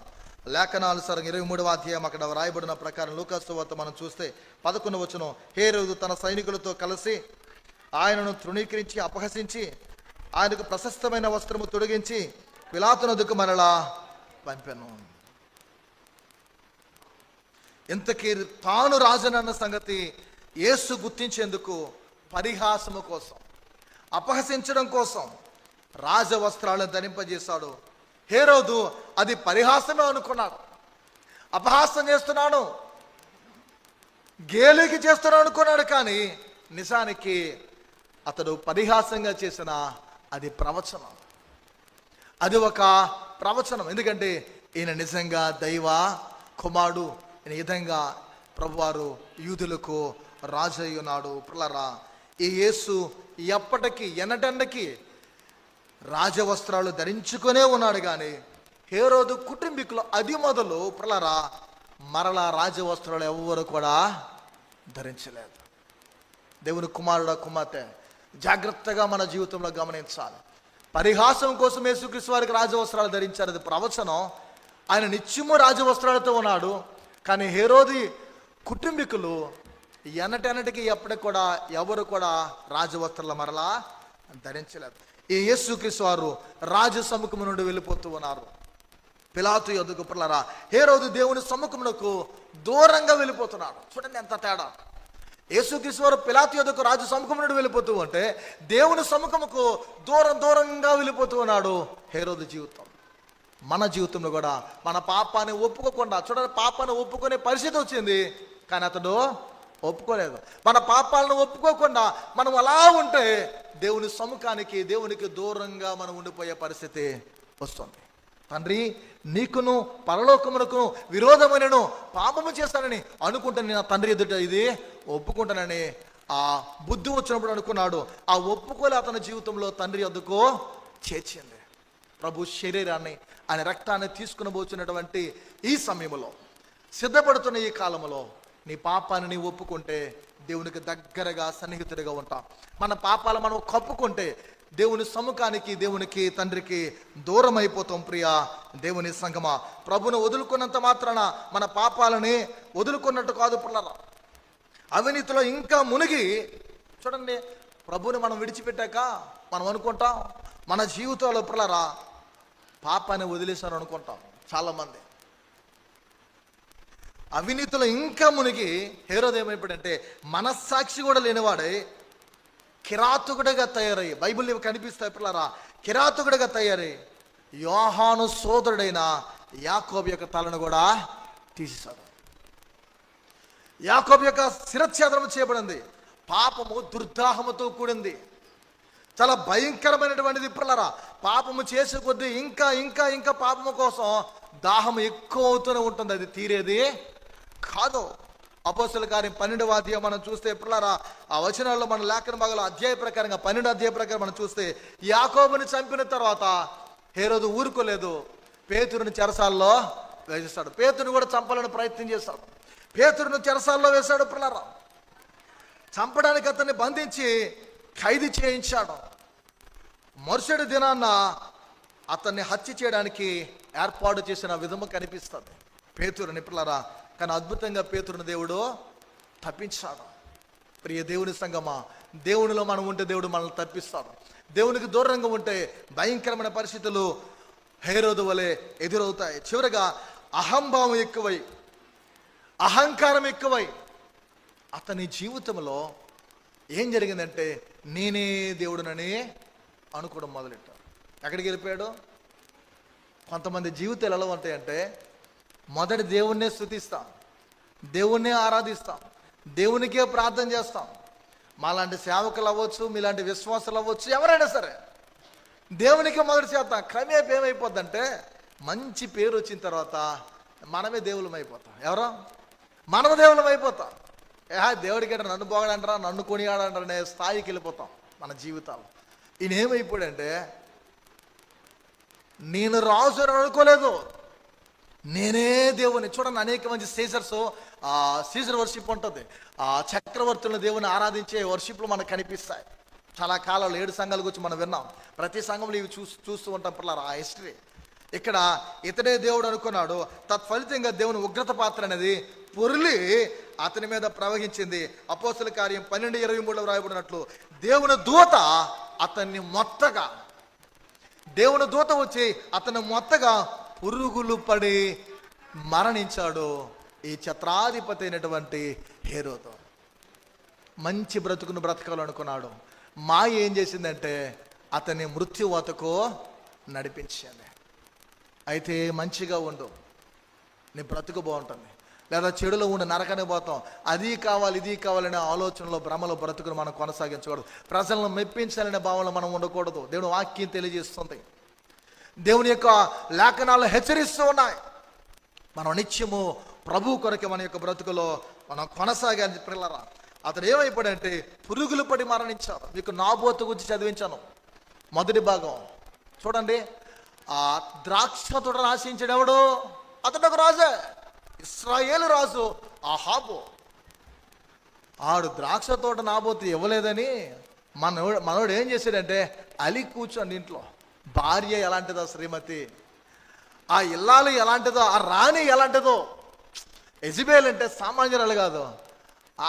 [SPEAKER 1] లేఖనానుసారం 23వ అధ్యాయం అక్కడ వ్రాయబడిన ప్రకారం లూకాసు వార్త మనం చూస్తే 11వ వచనం, హేరోదు తన సైనికులతో కలిసి ఆయనను తృణీకరించి అపహసించి ఆయనకు ప్రశస్తమైన వస్త్రము తొడిగించి పిలాతునొద్దకు మరలా పంపెను. ఇంతకీ తాను రాజనన్న సంగతి యేసు గుర్తించేందుకు పరిహాసము కోసం, అపహసించడం కోసం రాజవస్త్రాలను ధరింపజేశాడు. హేరోదు అది పరిహాసమే అనుకున్నాడు. అపహాసం చేస్తున్నాను, గేలికి చేస్తున్నాను అనుకున్నాడు. కానీ నిజానికి అతడు పరిహాసంగా చేసిన అది ప్రవచనం, అది ఒక ప్రవచనం. ఎందుకంటే ఈయన నిజంగా దైవ కుమారుడు, ఈయన విధంగా ప్రభువారు యూదులకు రాజు అయి ఉన్నాడు. పిల్లరా, ఈ యేసు ఎప్పటికీ ఎన్నటండకి రాజవస్త్రాలు ధరించుకునే ఉన్నాడు. కానీ హేరోదు కుటుంబీకులు అది మొదలు పిల్లరా మరలా రాజవస్త్రాలు ఎవ్వరు కూడా ధరించలేదు. దేవుని కుమారుడు కుమార్తె జాగ్రత్తగా మన జీవితంలో గమనించాలి. పరిహాసం కోసం యేసుక్రీస్తు వారికి రాజవస్త్రాలు ధరించారు, అది ప్రవచనం. ఆయన నిత్యము రాజవస్త్రాలతో ఉన్నాడు. కానీ హేరోది కుటుంబీకులు ఎన్నటెన్నటికి ఎప్పటికి కూడా ఎవరు కూడా రాజవస్త్రాలు మరలా ధరించలేదు. ఈ యేసుక్రీస్తు వారు రాజు సముఖము నుండి వెళ్ళిపోతూ ఉన్నారు. పిలాతు యొద్దకు పిల్లరా హేరోదు దేవుని సముఖమునకు దూరంగా వెళ్ళిపోతున్నాడు. చూడండి ఎంత తేడా. యేసుక్రీస్తు వారు పిలాతు యొద్దకు రాజు సముఖం నుండి వెళ్ళిపోతూ ఉంటే దేవుని సముఖముకు దూరంగా వెళ్ళిపోతూ ఉన్నాడు హేరోదు జీవితం. మన జీవితంలో కూడా మన పాపాన్ని ఒప్పుకోకుండా, చూడండి పాపాన్ని ఒప్పుకునే పరిస్థితి వచ్చింది, కానీ అతడు ఒప్పుకోలేదు. మన పాపాలను ఒప్పుకోకుండా మనం అలా ఉంటే దేవుని సముఖానికి, దేవునికి దూరంగా మనం ఉండిపోయే పరిస్థితి వస్తుంది. తండ్రి నీకును పరలోకమునకును విరోధమైనను పాపము చేస్తానని అనుకుంటే నేను తండ్రి ఎదుట ఇది ఒప్పుకుంటానని ఆ బుద్ధి వచ్చినప్పుడు అనుకున్నాడు. ఆ ఒప్పుకోలే అతని జీవితంలో తండ్రి వద్దకు చేర్చింది. ప్రభు శరీరాన్ని, ఆయన రక్తాన్ని తీసుకుని పోతున్నటువంటి ఈ సమయంలో, సిద్ధపడుతున్న ఈ కాలంలో నీ పాపాన్ని నీ ఒప్పుకుంటే దేవునికి దగ్గరగా సన్నిహితుడిగా ఉంటాం. మన పాపాలు మనం కప్పుకుంటే దేవుని సముఖానికి, దేవునికి తండ్రికి దూరం అయిపోతాం. ప్రియా దేవుని సంగమా, ప్రభును వదులుకున్నంత మాత్రాన మన పాపాలని వదులుకున్నట్టు కాదు పిల్లరా. అవినీతిలో ఇంకా మునిగి, చూడండి ప్రభుని మనం విడిచిపెట్టాక మనం అనుకుంటాం మన జీవితంలో పిల్లరా పాపాన్ని వదిలేశారు అనుకుంటాం. చాలామంది అవినీతిలో ఇంకా మునిగి హేరోదు ఏమైపోయాడంటే మనస్సాక్షి కూడా లేనివాడై కిరాతకుడిగా తయారై, బైబిల్ కనిపిస్తాయి పిల్లరా, కిరాతకుడిగా తయారై యోహాను సోదరుడైన యాకోబు యొక్క తలను కూడా తీసేశాడు. యాకోబు యొక్క శిరచ్ఛేదనం చేయబడింది. పాపము దుర్దాహముతో కూడింది, చాలా భయంకరమైనటువంటిది పిల్లరా. పాపము చేసే కొద్దీ ఇంకా ఇంకా ఇంకా పాపము కోసం దాహం ఎక్కువ అవుతూనే ఉంటుంది, అది తీరేది కాదు. అపోస్తలుల కార్యం 12వ అధ్యాయం మనం చూస్తే పిల్లరా, ఆ వచనాల్లో మన లేఖన భాగంలో అధ్యాయ ప్రకారంగా 12వ అధ్యాయ ప్రకారం మనం చూస్తే యాకోబుని చంపిన తర్వాత హేరోదు ఊరుకోలేదు, పేతురుని చెరసాల్లో వేసేస్తాడు. పేతురుని కూడా చంపాలని ప్రయత్నం చేస్తాడు. పేతురుని చెరసాల్లో వేశాడు పిల్లరా. చంపడానికి అతన్ని బంధించి ఖైదు చేయించాడు. మరుసటి దినాన్న అతన్ని హత్య చేయడానికి ఏర్పాటు చేసిన విధము కనిపిస్తుంది పేతురుని పిల్లరా. కానీ అద్భుతంగా పేతురుని దేవుడు తప్పించాడు. ప్రియ దేవుని సంగమా, దేవునిలో మనం ఉంటే దేవుడు మనల్ని తప్పిస్తాడు. దేవునికి దూరంగా ఉంటే భయంకరమైన పరిస్థితులు హేరోదు వలె ఎదురవుతాయి. చివరగా అహంభావం ఎక్కువై, అహంకారం ఎక్కువై అతని జీవితంలో ఏం జరిగిందంటే నేనే దేవుడునని అనుకోవడం మొదలెట్టాడు. ఎక్కడికి వెళ్ళిపోయాడు? కొంతమంది జీవితాలు ఎలా ఉంటాయంటే మొదటి దేవుణ్ణే స్తుతిస్తాం, దేవుణ్ణే ఆరాధిస్తాం, దేవునికే ప్రార్థన చేస్తాం. మాలాంటి సేవకులు అవ్వచ్చు, మీలాంటి విశ్వాసాలు అవ్వచ్చు, ఎవరైనా సరే దేవునికే మొదటి చేస్తాం. క్రమేపీ ఏమైపోద్దంటే మంచి పేరు వచ్చిన తర్వాత మనమే దేవులం అయిపోతాం. ఎవరో మనం దేవులం అయిపోతాం. దేవుడికి నన్ను పోగడంటారా, నన్ను కొనియాడంటారా అనే స్థాయికి వెళ్ళిపోతాం మన జీవితాలు. ఈయన ఏమైపోయాడంటే నేను రాజు అని అనుకోలేదు, నేనే దేవుని. చూడండి, అనేక మంది సీజర్ వర్షిప్ ఉంటుంది. చక్రవర్తులను దేవుని ఆరాధించే వర్షిప్లు మనకు కనిపిస్తాయి. చాలా కాలంలో 7 సంఘాల గురించి మనం విన్నాం. ప్రతి సంఘంలో ఇవి చూస్తూ ఉంటాం పిల్లలు, ఆ హిస్టరీ. ఇక్కడ ఇతడే దేవుడు అనుకున్నాడు. తత్ఫలితంగా దేవుని ఉగ్రత పాత్ర అనేది పొర్లి అతని మీద ప్రవహించింది. అపోస్తల కార్యం 12:23 రాయబడినట్లు దేవుని దూత అతన్ని మొత్తగా, దేవుని దూత వచ్చి అతను మొత్తగా పురుగులు పడి మరణించాడు. ఈ ఛత్రాధిపతి అయినటువంటి హేరోదు మంచి బ్రతుకును బ్రతకాలనుకున్నాడు. మాయ ఏం చేసిందంటే అతన్ని మృత్యువతకు నడిపించింది. అయితే మంచిగా ఉండు, నీ బ్రతుకు బాగుంటుంది. లేదా చెడులో ఉండి నరకనే పోతాం. అది కావాలి ఇది కావాలనే ఆలోచనలో భ్రమలో బ్రతుకును మనం కొనసాగించకూడదు. ప్రజలను మెప్పించాలనే భావనలో మనం ఉండకూడదు. దేవుని వాక్యం తెలియజేస్తుంది, దేవుని యొక్క లేఖనాలు హెచ్చరిస్తూ ఉన్నాయి. మనం నిత్యము ప్రభు కొరకు మన యొక్క బ్రతుకులో మనం కొనసాగాలి పిల్లరా. అతడు ఏమైపోయాడంటే పురుగులు పడి మరణించాడు. మీకు నాబోతు గురించి చదివించాను మొదటి భాగం. చూడండి, ఆ ద్రాక్ష తోటను ఆశించాడు ఎవడు? అతడు ఒక రాజే, ఇశ్రాయేలు రాజు ఆహాబు. ఆడు ద్రాక్ష తోట నాబోతు ఇవ్వలేదని మనోడు ఏం చేశాడంటే అలి కూర్చోండి ఇంట్లో. భార్య ఎలాంటిదో శ్రీమతి, ఆ ఇల్లాలు ఎలాంటిదో, ఆ రాణి ఎలాంటిదో. యెజబెల్ అంటే సామాన్యురాలు కాదు.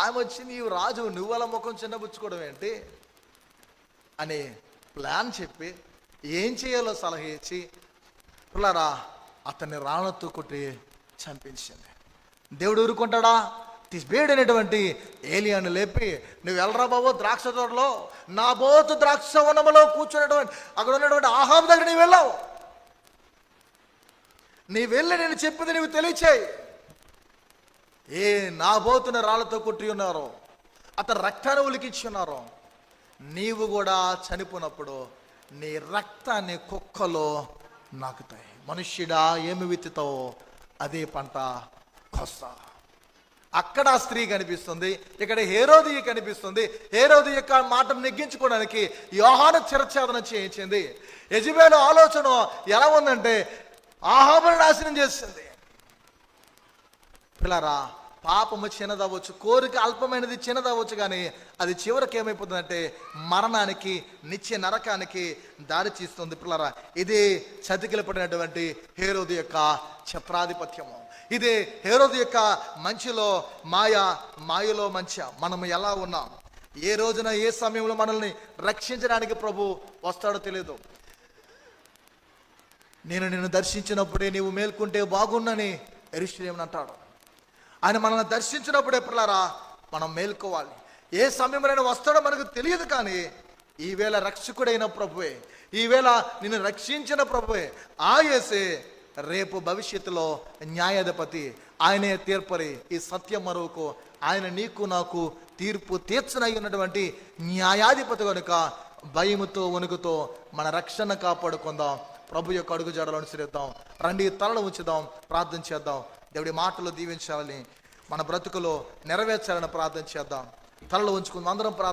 [SPEAKER 1] ఆమె వచ్చి నీవు రాజు, నువ్వు అలా ముఖం చిన్నబుచ్చుకోవడం ఏంటి అని ప్లాన్ చెప్పి ఏం చేయాలో సలహా ఇచ్చి పిల్లరా అతన్ని రాళ్ళతో కొట్టి చంపించింది. దేవుడు ఊరుకుంటాడా? తిష్బేడైనటువంటి ఏలియాను లేపి నువ్వు వెళ్ళరా బాబు ద్రాక్ష తోటలో, నా బోతు ద్రాక్ష వనములో కూర్చున్నటువంటి అక్కడ ఉన్నటువంటి ఆహాబు దగ్గర నీవు వెళ్ళావు, నీ వెళ్ళి నేను చెప్పింది నీవు తెలియచేయి. ఏ నా బోతుని రాళ్లతో కొట్టి ఉన్నారో, అతను రక్తాన్ని ఉలికించి ఉన్నారో, నీవు కూడా చనిపోయినప్పుడు నీ రక్తాన్ని కుక్కలో నాకుతాయి. మనుష్యుడా ఏమి విత్తుతావో అదే పంట కోస్తా. అక్కడ ఆ స్త్రీ కనిపిస్తుంది, ఇక్కడ హేరోది కనిపిస్తుంది. హేరోది యొక్క మాటను నెగ్గించుకోవడానికి యోహాను శిరచ్ఛేదన చేయించింది. యెజబెలు ఆలోచన ఎలా ఉందంటే ఆహాబును నాశనం చేసింది. పిల్లరా, పాపము చిన్నదవచ్చు, కోరిక అల్పమైనది చిన్నదవచ్చు, కానీ అది చివరికి ఏమైపోతుందంటే మరణానికి, నిత్య నరకానికి దారి తీస్తుంది. పిల్లరా, ఇది చతికిలపడినటువంటి హేరోదు యొక్క ఛత్రాధిపత్యము. ఇది హేరోదు యొక్క మంచిలో మాయ, మాయలో మంచి. మనం ఎలా ఉన్నాం, ఏ రోజున ఏ సమయంలో మనల్ని రక్షించడానికి ప్రభు వస్తాడో తెలియదు. నేను నిన్ను దర్శించినప్పుడే నీవు మేల్కొంటే బాగున్నని యెరూషలేమును అంటాడు. ఆయన మనల్ని దర్శించినప్పుడే పిల్లరా మనం మేల్కోవాలి. ఏ సమయంలో వస్తాడో మనకు తెలియదు, కానీ ఈవేళ రక్షకుడైన ప్రభువే, ఈవేళ నిన్ను రక్షించిన ప్రభువే, ఆ యేసే రేపు భవిష్యత్తులో న్యాయాధిపతి. ఆయనే తీర్పరి. ఈ సత్యం మరొక ఆయన నీకు నాకు తీర్పు తీర్చనై ఉన్నటువంటి న్యాయాధిపతి కనుక భయముతో వణుకుతో మన రక్షణ కాపాడుకుందాం. ప్రభు యొక్క అడుగు జాడలు అనుసరిద్దాం. రండి, తలలు ఉంచుదాం, ప్రార్థన చేద్దాం. దేవుడి మాటలు దీవించాలని, మన బ్రతుకులో నెరవేర్చాలని ప్రార్థన చేద్దాం. తలలు ఉంచుకుందాం, అందరం ప్రార్థన